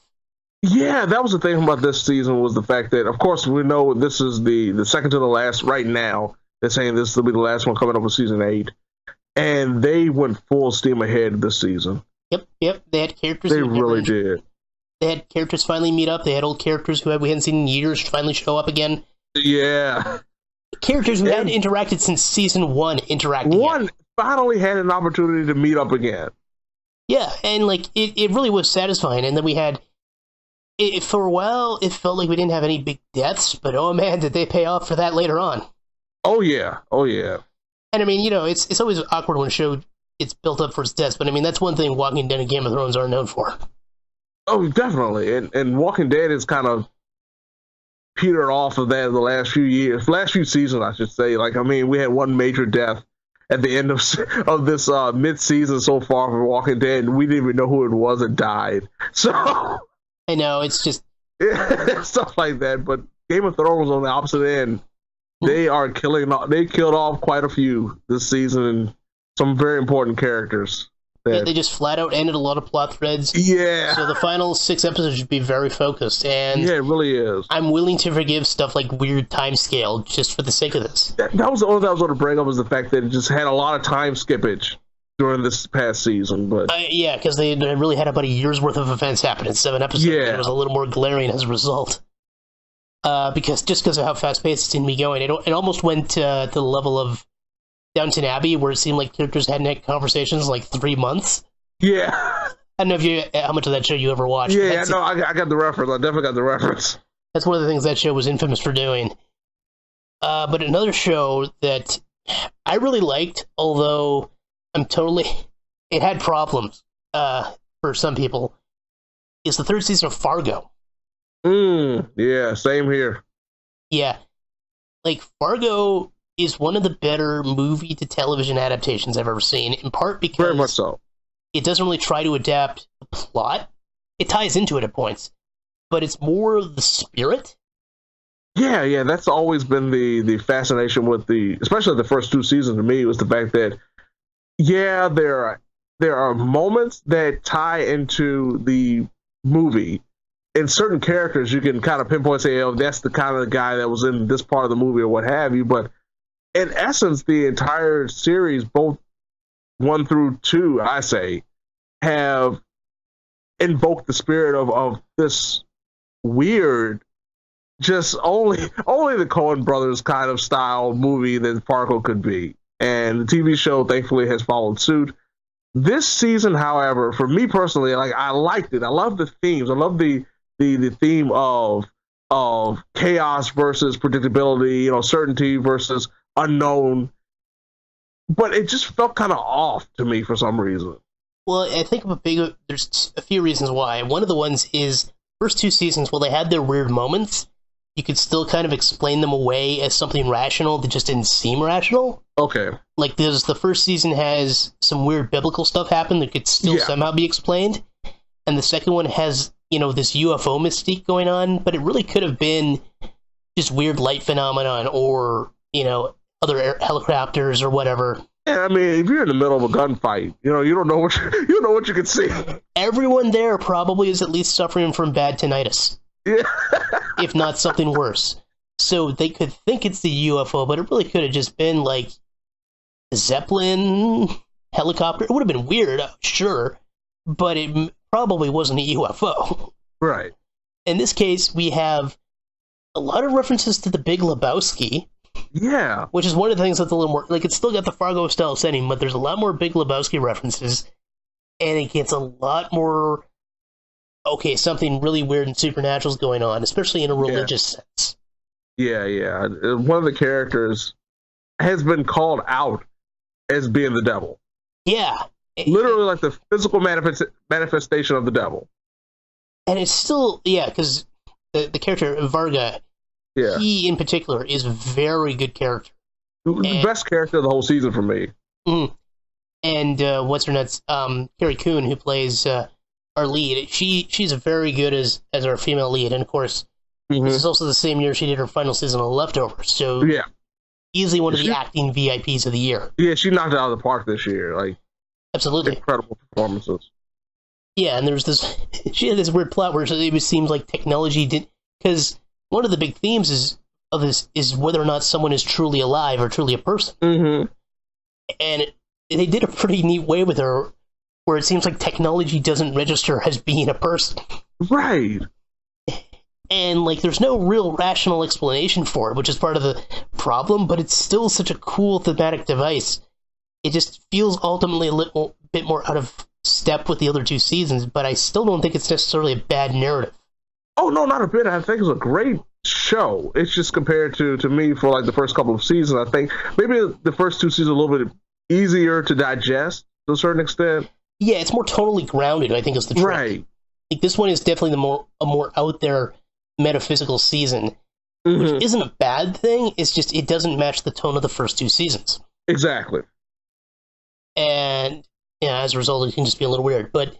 Yeah, that was the thing about this season, was the fact that, of course, we know this is the second to the last right now. They're saying this will be the last one coming up with season 8. And they went full steam ahead this season. Yep. They had characters. They really did. They had characters finally meet up. They had old characters who we hadn't seen in years finally show up again. Yeah. Characters who hadn't interacted since season 1 interacted. One finally had an opportunity to meet up again. Yeah, and it really was satisfying. And then we had for a while it felt like we didn't have any big deaths, but oh man, did they pay off for that later on. Oh yeah. And I mean, it's always awkward when a show gets built up for its deaths, but I mean that's one thing Walking Dead and Game of Thrones are known for. Oh, definitely. And Walking Dead is kind of petered off of that the last few seasons, I should say. We had one major death at the end of this mid-season so far for Walking Dead, and we didn't even know who it was that died. So I know, it's just... stuff like that. But Game of Thrones on the opposite end, they are killing. They killed off quite a few this season, and some very important characters. Yeah, they just flat out ended a lot of plot threads. Yeah. So the final 6 episodes should be very focused, and yeah, it really is. I'm willing to forgive stuff like weird time scale just for the sake of this. That was the only thing I was going to bring up, was the fact that it just had a lot of time skippage during this past season. But yeah, because they really had about a year's worth of events happen in 7 episodes. Yeah. And it was a little more glaring as a result. Because of how fast paced it seemed to be going, it almost went to the level of Downton Abbey, where it seemed like characters hadn't had conversations in like 3 months. Yeah. I don't know how much of that show you ever watched. Yeah, no, I got the reference. I definitely got the reference. That's one of the things that show was infamous for doing. But another show that I really liked, although it had problems for some people, is the 3rd season of Fargo. Yeah, same here. Yeah. Like, Fargo is one of the better movie to television adaptations I've ever seen, in part because very much so. It doesn't really try to adapt the plot. It ties into it at points, but it's more the spirit. Yeah, that's always been the fascination with especially the first 2 seasons to me, was the fact that, yeah, there are moments that tie into the movie. In certain characters, you can kind of pinpoint, say, oh, that's the kind of guy that was in this part of the movie or what have you, but in essence, the entire series, both 1 through 2, I say, have invoked the spirit of this weird, just only the Coen brothers kind of style movie that Fargo could be. And the TV show, thankfully, has followed suit. This season, however, for me personally, like, I liked it. I love the themes. I love the theme of chaos versus predictability, certainty versus unknown, but it just felt kind of off to me for some reason. Well, I think there's a few reasons why. One of the ones is first 2 seasons, while they had their weird moments, you could still kind of explain them away as something rational that just didn't seem rational. Okay. Like, the first season has some weird biblical stuff happen that could still somehow be explained, and the second one has, this UFO mystique going on, but it really could have been just weird light phenomenon or, other helicopters or whatever. Yeah, I mean, if you're in the middle of a gunfight, you don't know what you can see. Everyone there probably is at least suffering from bad tinnitus. Yeah. If not something worse. So they could think it's the UFO, but it really could have just been like a Zeppelin helicopter. It would have been weird, sure, but it probably wasn't a UFO. Right. In this case, we have a lot of references to the Big Lebowski. Yeah. Which is one of the things that's a little more... Like, it's still got the Fargo style setting, but there's a lot more Big Lebowski references, and it gets a lot more... Okay, something really weird and supernatural is going on, especially in a religious sense. Yeah. One of the characters has been called out as being the devil. Yeah. Literally like the physical manifestation of the devil. And it's still... Yeah, because the character, Varga... Yeah. He, in particular, is a very good character. The best character of the whole season for me. Mm-hmm. And what's her nuts? Carrie Coon, who plays our lead. She's very good as our female lead. And, of course, this is also the same year she did her final season of Leftovers. So, easily one of the acting VIPs of the year. Yeah, she knocked it out of the park this year. Like, absolutely. Incredible performances. Yeah, and she had this weird plot where it seems like technology didn't... Because... One of the big themes of this is whether or not someone is truly alive or truly a person. Mm-hmm. And they did a pretty neat way with her, where it seems like technology doesn't register as being a person. Right. And, like, there's no real rational explanation for it, which is part of the problem, but it's still such a cool thematic device. It just feels ultimately a little bit more out of step with the other 2 seasons, but I still don't think it's necessarily a bad narrative. Oh, no, not a bit. I think it's a great show. It's just compared to me for like the first couple of seasons. I think maybe the first 2 seasons are a little bit easier to digest to a certain extent. Yeah, it's more totally grounded, I think is the trick. Right. Like, this one is definitely a more out there metaphysical season, which isn't a bad thing. It's just it doesn't match the tone of the first 2 seasons. Exactly. And as a result, it can just be a little weird. But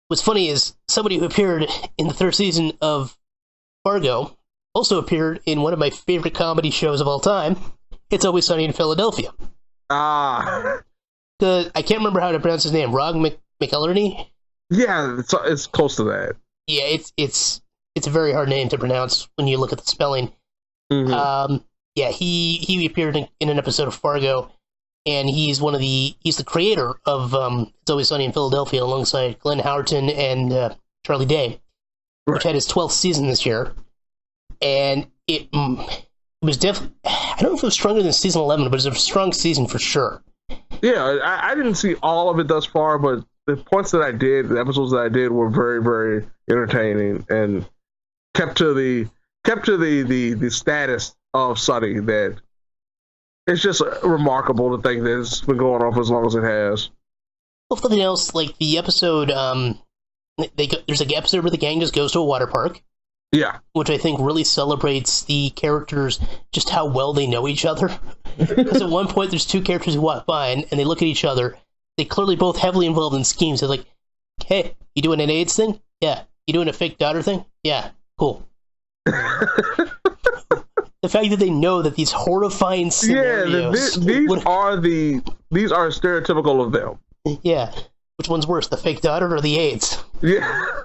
what's funny is somebody who appeared in the third season of Fargo also appeared in one of my favorite comedy shows of all time. It's Always Sunny in Philadelphia. Ah. I can't remember how to pronounce his name. Rog McElherney? Yeah, it's close to that. Yeah, it's a very hard name to pronounce when you look at the spelling. Mm-hmm. Yeah, he appeared in an episode of Fargo, and he's the creator of It's Always Sunny in Philadelphia alongside Glenn Howerton and Charlie Day, which had his 12th season this year. And it was definitely, I don't know if it was stronger than season 11, but it was a strong season for sure. Yeah, I didn't see all of it thus far, but the points that I did, the episodes that I did, were very, very entertaining and kept to the status of Sunny. That it's just remarkable to think that it's been going on for as long as it has. Well, if nothing else, like the episode, there's an episode where the gang just goes to a water park. Yeah. Which I think really celebrates the characters, just how well they know each other. Because at one point, there's two characters who walk by and they look at each other. They clearly both heavily involved in schemes. They're like, hey, you doing an AIDS thing? Yeah. You doing a fake daughter thing? Yeah. Cool. The fact that they know that these horrifying scenarios... Yeah, these are stereotypical of them. Yeah. Which one's worse, the fake daughter or the AIDS? Yeah.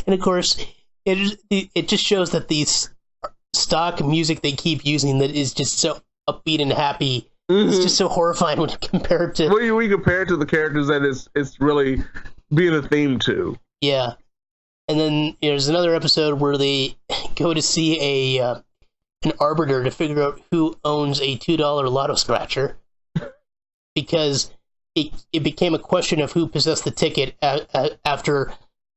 And of course, it just shows that these stock music they keep using that is just so upbeat and happy. Mm-hmm. It's just so horrifying when compared to... When we compare it to the characters that it's really being a theme to. Yeah. And then there's another episode where they go to see an arbiter to figure out who owns a $2 lotto scratcher. Because it became a question of who possessed the ticket after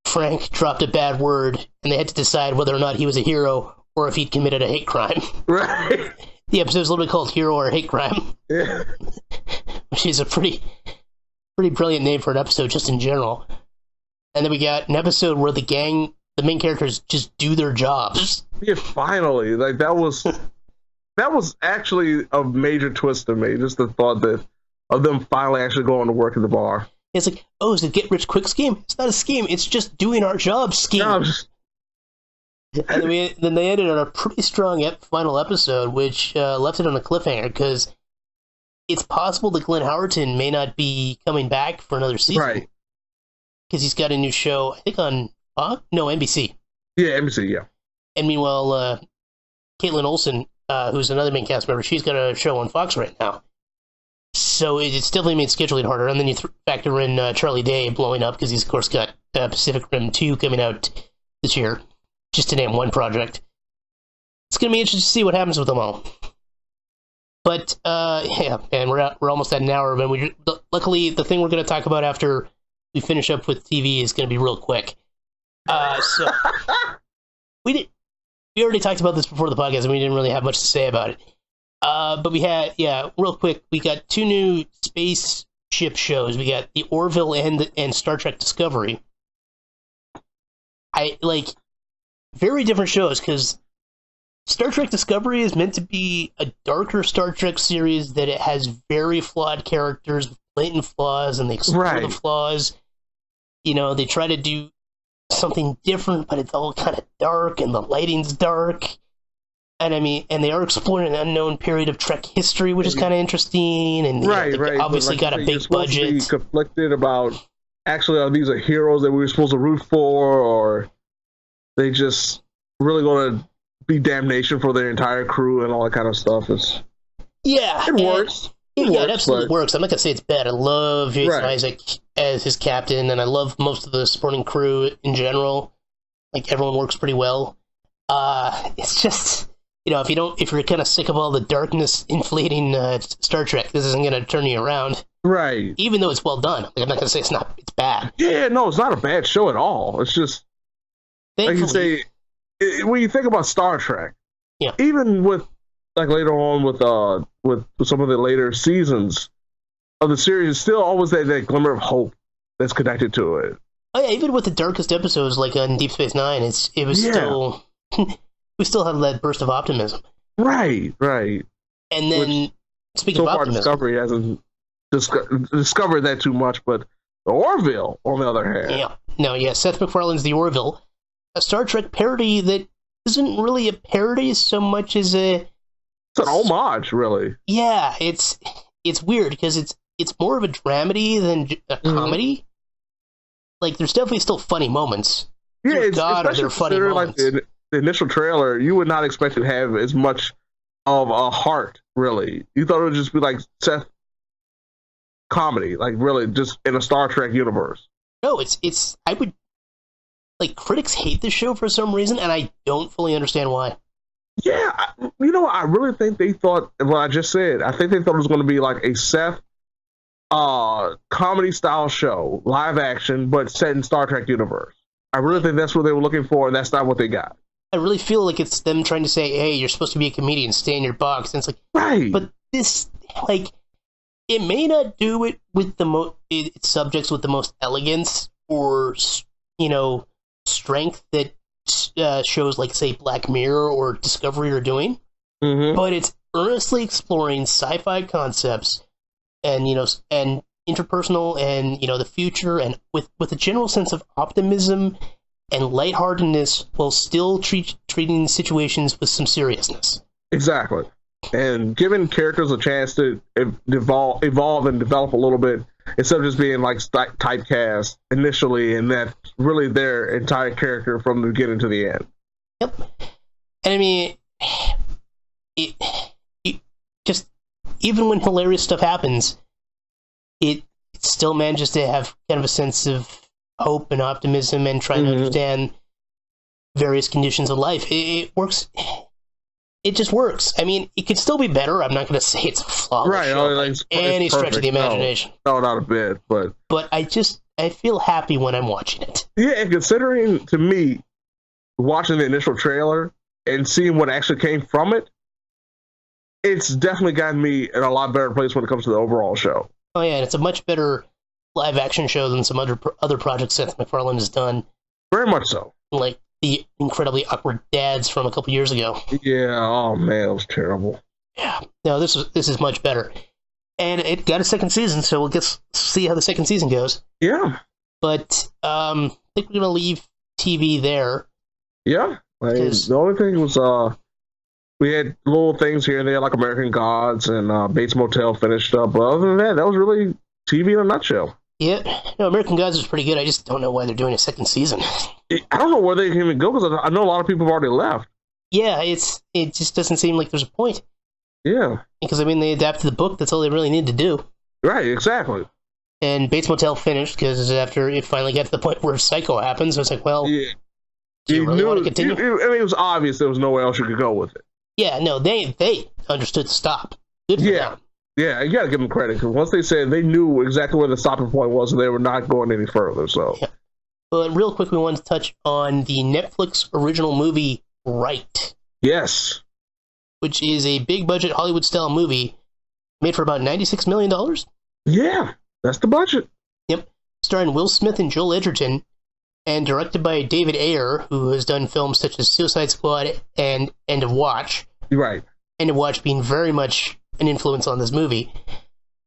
Frank dropped a bad word, and they had to decide whether or not he was a hero or if he'd committed a hate crime. Right. The episode's literally called Hero or Hate Crime. Yeah. Which is a pretty brilliant name for an episode just in general. And then we got an episode where the main characters just do their jobs. Yeah, finally. Like that was actually a major twist to me, just the thought of them finally actually going to work at the bar. It's like, oh, is it get rich quick scheme? It's not a scheme, it's just doing our job scheme. And then they ended on a pretty strong final episode, which left it on a cliffhanger, because it's possible that Glenn Howerton may not be coming back for another season. Right. Because he's got a new show, I think on NBC. Yeah, NBC, yeah. And meanwhile, Caitlin Olsen, who's another main cast member, she's got a show on Fox right now. So it's definitely made scheduling harder. And then you factor in Charlie Day blowing up, because he's, of course, got Pacific Rim 2 coming out this year, just to name one project. It's going to be interesting to see what happens with them all. But, yeah, and we're almost at an hour. But luckily, the thing we're going to talk about after we finish up with TV is going to be real quick. So we already talked about this before the podcast, and we didn't really have much to say about it. But we had, real quick, we got two new spaceship shows. We got the Orville and Star Trek Discovery. Very different shows, because Star Trek Discovery is meant to be a darker Star Trek series that it has very flawed characters, blatant flaws, and they explore the flaws. They try to do something different, but it's all kind of dark, and the lighting's dark. And they are exploring an unknown period of Trek history, which is kind of interesting. And they obviously got a big budget. Be conflicted about, actually, are these heroes that we were supposed to root for, or they just really going to be damnation for their entire crew and all that kind of stuff? It works. It absolutely works. I'm not going to say it's bad. I love Jason Isaac as his captain, and I love most of the supporting crew in general. Like, everyone works pretty well. It's just, if you're kind of sick of all the darkness inflating Star Trek, this isn't going to turn you around. Right. Even though it's well done. Like, I'm not going to say it's bad. Yeah, no, it's not a bad show at all. It's just, like you say, when you think about Star Trek, even with, like, later on with some of the later seasons of the series, it's still always that glimmer of hope that's connected to it. Oh yeah, even with the darkest episodes, like on Deep Space Nine, it was still we still have that burst of optimism. Right. And then, speaking of optimism, Discovery hasn't discovered that too much, but Orville, on the other hand. Yeah. No, yeah, Seth MacFarlane's The Orville, a Star Trek parody that isn't really a parody so much as It's an homage, really. Yeah, it's weird because it's more of a dramedy than a comedy. Like, there's definitely still funny moments. Yeah, it's God, are there funny moments. Like the initial trailer, you would not expect it to have as much of a heart, really. You thought it would just be like Seth comedy, like really just in a Star Trek universe. No, it's I would like critics hate this show for some reason, and I don't fully understand why. Yeah, I really think they thought what I just said. I think they thought it was going to be like a Seth comedy style show, live action, but set in Star Trek universe. I really think that's what they were looking for, and that's not what they got. I really feel like it's them trying to say, hey, you're supposed to be a comedian, stay in your box. And it's like, right. But this, like, it may not do it with its subjects with the most elegance or, strength that shows like, say, Black Mirror or Discovery are doing. But it's earnestly exploring sci-fi concepts and, and interpersonal and, the future, and with a general sense of optimism and lightheartedness while still treating situations with some seriousness. Exactly. And giving characters a chance to evolve and develop a little bit instead of just being like typecast initially, and that's really their entire character from the beginning to the end. Yep. And I mean, it just, even when hilarious stuff happens, it still manages to have kind of a sense of hope and optimism and trying to understand various conditions of life. It works. It just works. I mean, it could still be better. I'm not going to say it's a flawless show by any stretch of the imagination. No, not a bit. But I feel happy when I'm watching it. Yeah, and considering, to me, watching the initial trailer and seeing what actually came from it, it's definitely gotten me in a lot better place when it comes to the overall show. Oh yeah, and it's a much better live-action show than some other projects Seth MacFarlane has done. Very much so. Like the incredibly awkward dads from a couple years ago. Yeah, oh man, it was terrible. Yeah, no, this is much better, and it got a second season, so we'll see how the second season goes. Yeah, but I think we're gonna leave TV there. Yeah, the only thing was we had little things here and there like American Gods and Bates Motel finished up, but other than that was really TV in a nutshell. Yeah, no, American Gods was pretty good. I just don't know why they're doing a second season. I don't know where they can even go because I know a lot of people have already left. Yeah, it just doesn't seem like there's a point. Yeah. Because, I mean, they adapted the book. That's all they really need to do. Right, exactly. And Bates Motel finished because after it finally got to the point where Psycho happens, I was like, well, yeah. Do you really want to continue? It was obvious there was nowhere else you could go with it. Yeah, no, they understood to stop. Good for them. Yeah, you got to give them credit, because once they said they knew exactly where the stopping point was, and they were not going any further. So, yeah. But real quick, we wanted to touch on the Netflix original movie, Right. Yes. Which is a big-budget Hollywood-style movie made for about $96 million. Yeah, that's the budget. Yep. Starring Will Smith and Joel Edgerton, and directed by David Ayer, who has done films such as Suicide Squad and End of Watch. Right. End of Watch being very much an influence on this movie.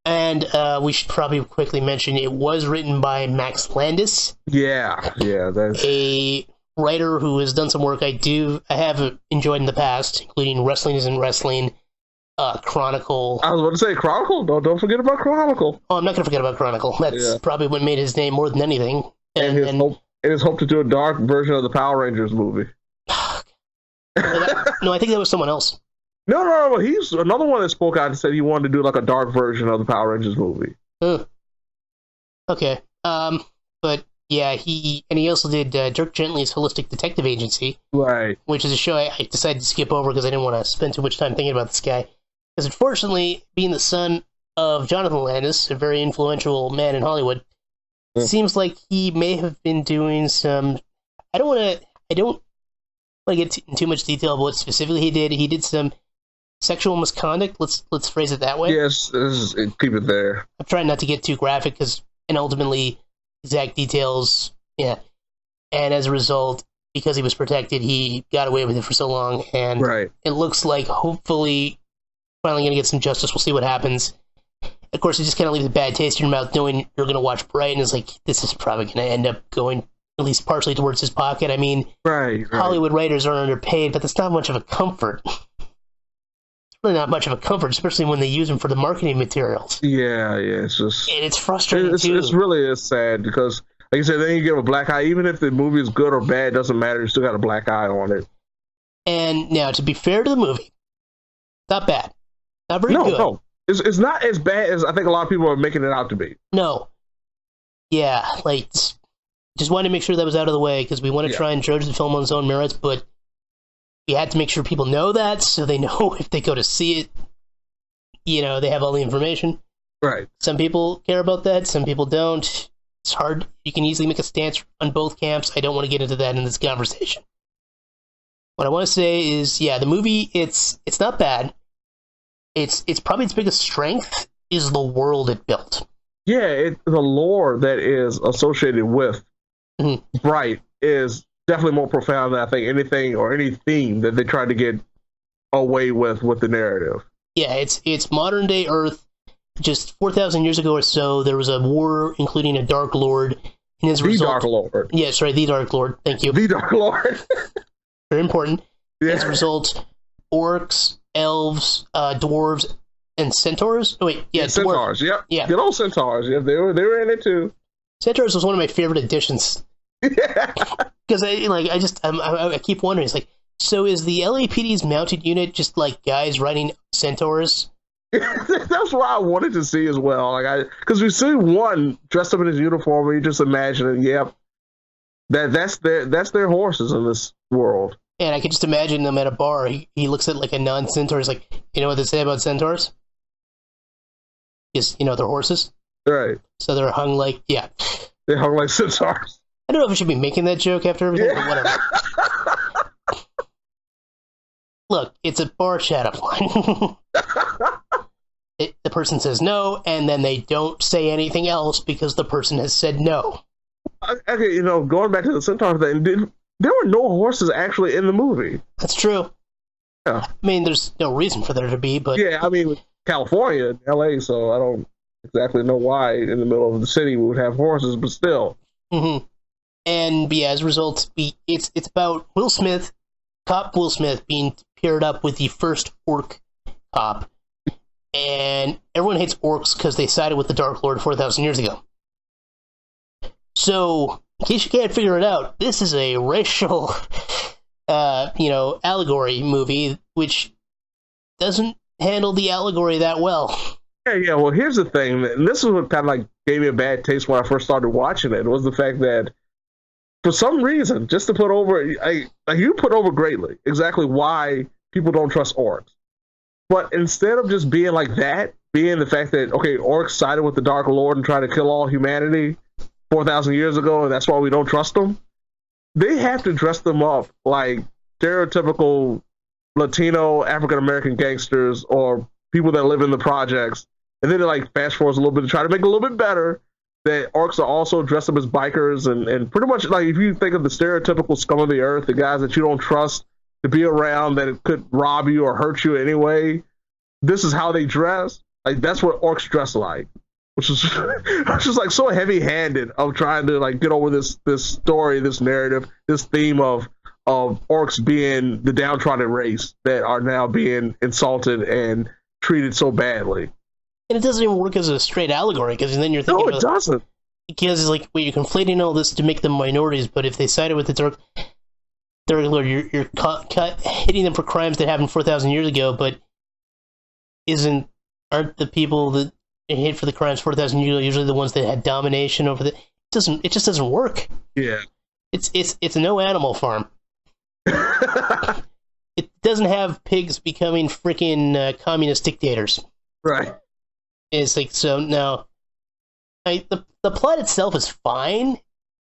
And we should probably quickly mention it was written by Max Landis. Yeah, that's a writer who has done some work I have enjoyed in the past, including Wrestling Isn't Wrestling, Chronicle. I was about to say Chronicle. Don't forget about Chronicle. Oh, I'm not going to forget about Chronicle. That's probably what made his name more than anything. And his hope to do a dark version of the Power Rangers movie. No, I think that was someone else. No. He's another one that spoke out and said he wanted to do like a dark version of the Power Rangers movie. Okay. But yeah, he also did Dirk Gently's Holistic Detective Agency. Right. Which is a show I decided to skip over because I didn't want to spend too much time thinking about this guy. Because unfortunately, being the son of Jonathan Landis, a very influential man in Hollywood, seems like he may have been doing some. I don't want to get in too much detail about what specifically he did. He did some sexual misconduct. Let's phrase it that way. Yes, keep it there. I'm trying not to get too graphic and ultimately exact details. Yeah, and as a result, because he was protected, he got away with it for so long, and it looks like hopefully finally going to get some justice. We'll see what happens. of course, it just kind of leaves a bad taste in your mouth knowing you're going to watch Bright, and it's like, this is probably going to end up going at least partially towards his pocket. I mean, right. Hollywood writers are underpaid, but that's not much of a comfort. Really not much of a comfort, especially when they use them for the marketing materials. Yeah, it's just... And it's frustrating, too. It's really sad, because, like you said, then you give a black eye. Even if the movie is good or bad, doesn't matter. You still got a black eye on it. And now, to be fair to the movie, not bad. Not very good. No. It's not as bad as I think a lot of people are making it out to be. No. Yeah, like, just wanted to make sure that was out of the way, because we want to try and judge the film on its own merits, but we had to make sure people know that, so they know if they go to see it, they have all the information. Right. Some people care about that, some people don't. It's hard. You can easily make a stance on both camps. I don't want to get into that in this conversation. What I want to say is, the movie, it's not bad. It's probably its biggest strength is the world it built. Yeah, the lore that is associated with Bright is definitely more profound than I think anything or any theme that they tried to get away with the narrative. Yeah, it's modern day Earth. Just 4,000 years ago or so, there was a war, including a Dark Lord. And as a result, Dark Lord. Yeah, sorry, the Dark Lord. Thank you. The Dark Lord. Very important. Yeah. As a result, orcs, elves, dwarves, and centaurs. Oh wait, centaurs. Yep. Yeah, good old centaurs. Yeah, they were in it too. Centaurs was one of my favorite additions. Because I keep wondering, it's like, so is the LAPD's mounted unit just like guys riding centaurs? That's what I wanted to see as well. Because we see one dressed up in his uniform, and you just imagine it. Yep, that's their horses in this world. And I could just imagine them at a bar. He looks at like a non-centaur. He's like, you know what they say about centaurs? Is they're horses, right? So they're hung like They hung like centaurs. I don't know if I should be making that joke after everything, but whatever. Look, it's a bar chat-up line. The person says no, and then they don't say anything else because the person has said no. Okay, going back to the centaur thing, there were no horses actually in the movie. That's true. Yeah. I mean, there's no reason for there to be, but... Yeah, I mean, California, LA, so I don't exactly know why in the middle of the city we would have horses, but still. Mm-hmm. And, as a result, it's about Cop Will Smith, being paired up with the first orc cop. And everyone hates orcs because they sided with the Dark Lord 4,000 years ago. So, in case you can't figure it out, this is a racial, allegory movie, which doesn't handle the allegory that well. Yeah. Well, here's the thing, and this is what kind of gave me a bad taste when I first started watching it. Was the fact that for some reason, just to put over, you put over greatly exactly why people don't trust orcs. But instead of just being like that, being the fact that, okay, orcs sided with the Dark Lord and tried to kill all humanity 4,000 years ago, and that's why we don't trust them, they have to dress them up like stereotypical Latino, African-American gangsters or people that live in the projects. And then they fast forward a little bit to try to make it a little bit better, that orcs are also dressed up as bikers and pretty much if you think of the stereotypical scum of the earth, the guys that you don't trust to be around, that it could rob you or hurt you anyway, this is how they dress. That's what orcs dress like, which is just so heavy-handed of trying to get over this story, this narrative, this theme of orcs being the downtrodden race that are now being insulted and treated so badly. And it doesn't even work as a straight allegory, because then you're thinking... No, it doesn't. Because it's you're conflating all this to make them minorities, but if they sided with the Dark Lord, you're hitting them for crimes that happened 4,000 years ago, but aren't the people that hit for the crimes 4,000 years ago usually the ones that had domination over the... It just doesn't work. Yeah. It's no Animal Farm. It doesn't have pigs becoming freaking communist dictators. Right. It's so now, the plot itself is fine,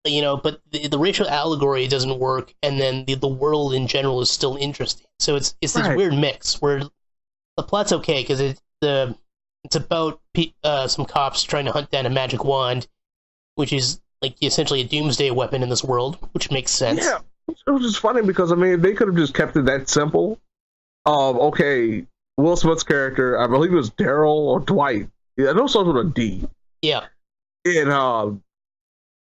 but the racial allegory doesn't work, and then the world in general is still interesting. So it's this weird mix where the plot's okay because it's about some cops trying to hunt down a magic wand, which is essentially a doomsday weapon in this world, which makes sense. Yeah, it was just funny because they could have just kept it that simple. Okay, Will Smith's character, I believe it was Daryl or Dwight, Yeah, I know it starts with a D. Yeah. And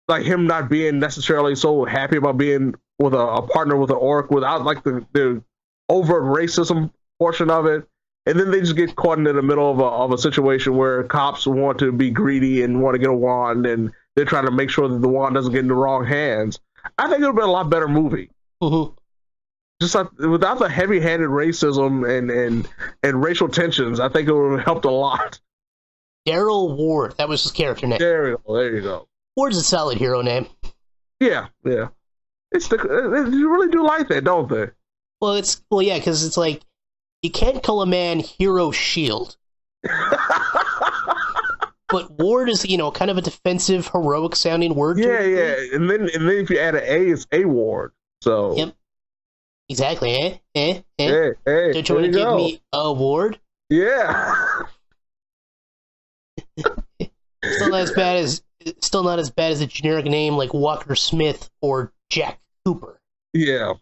like him not being necessarily so happy about being with a partner with an orc without like the overt racism portion of it. And then they just get caught in the middle of a situation where cops want to be greedy and want to get a wand, and they're trying to make sure that the wand doesn't get in the wrong hands. I think it would have been a lot better movie. Mm-hmm. Just like without the heavy-handed racism and racial tensions, I think it would have helped a lot. Daryl Ward, that was his character name. There you go. Ward's a solid hero name. Yeah. You really do like that, don't they? Well, yeah, because it's like you can't call a man Hero Shield. But Ward is, kind of a defensive, heroic-sounding word. Yeah. And then if you add an A, it's A Ward. So. Yep. Exactly. Hey, don't you want to give me a ward? Yeah. Still not as bad as a generic name like Walker Smith or Jack Cooper. Yeah.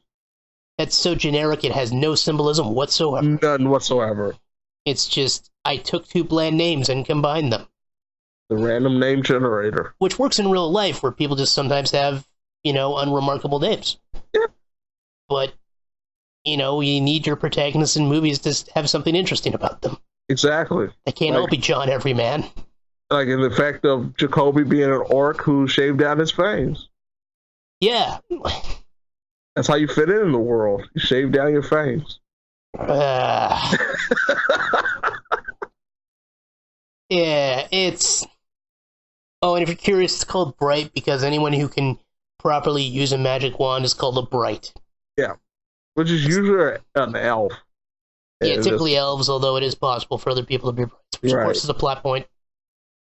That's so generic it has no symbolism whatsoever. None whatsoever. It's just I took two bland names and combined them. The random name generator. Which works in real life where people just sometimes have, unremarkable names. Yeah. But you need your protagonists in movies to have something interesting about them. Exactly. They can't all be John Everyman. Like in the fact of Jacoby being an orc who shaved down his fangs. Yeah. That's how you fit in the world. You shave down your fangs. Yeah, it's... Oh, and if you're curious, it's called Bright because anyone who can properly use a magic wand is called a Bright. Yeah. Which is usually an elf. Yeah, typically elves, although it is possible for other people to be brights, which of course is a plot point.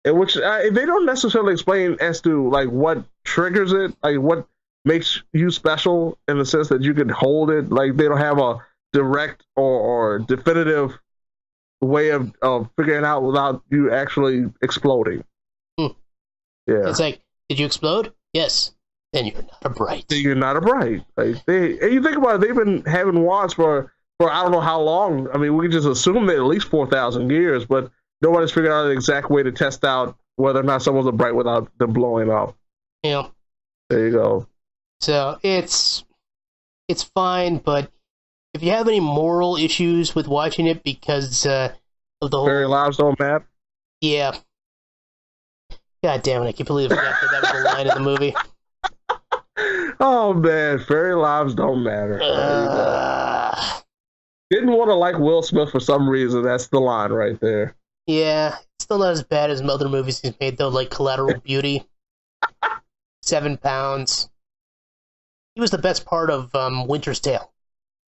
And which they don't necessarily explain as to like what triggers it, like what makes you special in the sense that you can hold it. Like they don't have a direct or definitive way of figuring out without you actually exploding. Yeah, it's like, did you explode? Yes. Then you're not a bright. Then you're not a bright. Like and you think about it, they've been having wands for I don't know how long. I mean, we can just assume that at least 4,000 years, but nobody's figured out the exact way to test out whether or not someone's a bright without them blowing up. Yeah. There you go. So it's fine, but if you have any moral issues with watching it because of the whole Fairy lives don't matter. Yeah. God damn it! I completely forgot that was a line in the movie. Oh man, fairy lives don't matter. Didn't want to like Will Smith for some reason. That's the line right there. Yeah, still not as bad as other movies he's made though, like Collateral Beauty, 7 Pounds. He was the best part of Winter's Tale.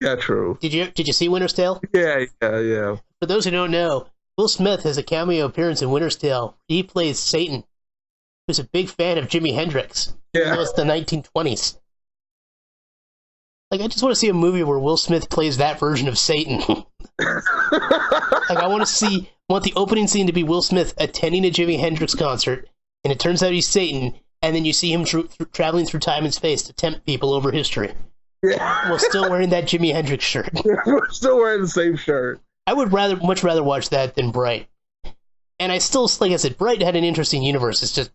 Yeah, true. Did you see Winter's Tale? Yeah. For those who don't know, Will Smith has a cameo appearance in Winter's Tale. He plays Satan, who's a big fan of Jimi Hendrix. Yeah. It's the 1920s. Like, I just want to see a movie where Will Smith plays that version of Satan. Like, I want the opening scene to be Will Smith attending a Jimi Hendrix concert, and it turns out he's Satan, and then you see him traveling through time and space to tempt people over history. Yeah. While still wearing that Jimi Hendrix shirt. We're still wearing the same shirt. I would much rather watch that than Bright. And I still, like I said, Bright had an interesting universe. It's just...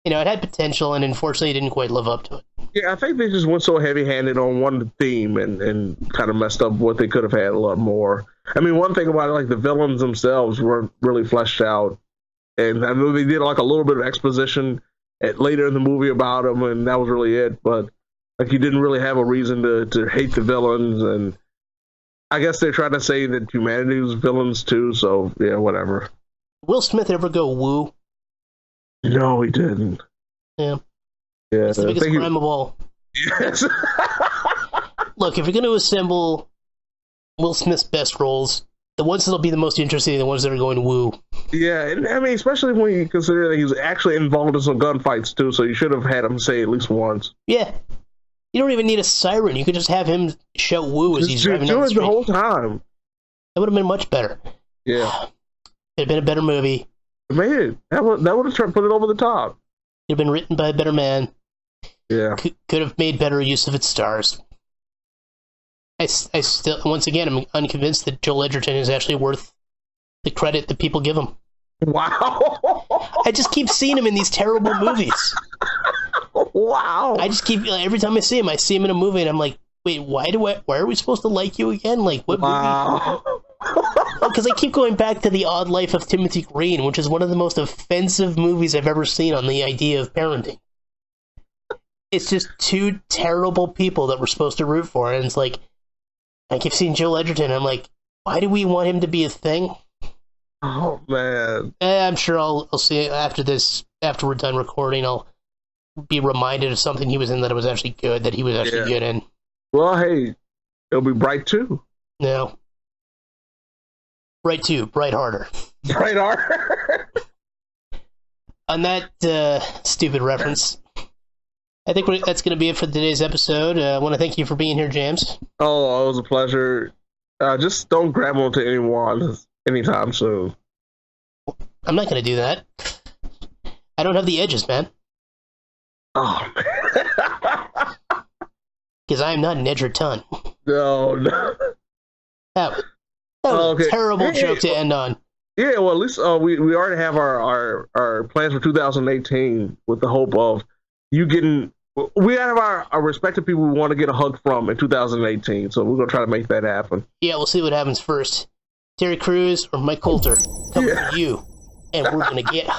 it had potential, and unfortunately it didn't quite live up to it. Yeah, I think they just went so heavy-handed on one theme and kind of messed up what they could have had a lot more. I mean, one thing about it, like the villains themselves weren't really fleshed out. And I know they did like a little bit of exposition later in the movie about them, and that was really it. But like you didn't really have a reason to hate the villains, and I guess they're trying to say that humanity was villains too, so yeah, whatever. Will Smith ever go woo? No, he didn't. Yeah. Yeah, it's the biggest crime of all. Yes. Look, if you're going to assemble Will Smith's best roles, the ones that'll be the most interesting are the ones that are going woo. Yeah, and I mean, especially when you consider that he was actually involved in some gunfights too, so you should have had him say at least once. Yeah. You don't even need a siren. You could just have him shout woo as he's driving down the street. The whole time. That would have been much better. Yeah. It'd have been a better movie. It made it. That would have put it over the top. It'd have been written by a better man. Yeah. Could have made better use of its stars. I still, once again, I'm unconvinced that Joel Edgerton is actually worth the credit that people give him. Wow. I just keep seeing him in these terrible movies. Wow. I just keep, every time I see him in a movie, and I'm like, wait, why are we supposed to like you again? Like, what movie? Because I keep going back to The Odd Life of Timothy Green, which is one of the most offensive movies I've ever seen on the idea of parenting. It's just two terrible people that we're supposed to root for, and it's like, I keep seeing Joel Edgerton, and I'm like, why do we want him to be a thing? Oh, man. I'm sure I'll see it after we're done recording. I'll be reminded of something he was in that was actually good, that he was actually good in. Well, hey, it'll be Bright 2. No. Bright 2, Bright Harder. Bright Harder. On that stupid reference, I think that's going to be it for today's episode. I want to thank you for being here, James. Oh, it was a pleasure. Just don't grab onto anyone anytime soon. I'm not going to do that. I don't have the edges, man. Oh, man. Because I am not an edger-ton. No. That was a terrible joke to end on. Yeah, well, at least we already have our plans for 2018 with the hope of you getting... We have our respected people we want to get a hug from in 2018, so we're going to try to make that happen. Yeah, we'll see what happens first. Terry Crews or Mike Coulter coming for you, and we're going to get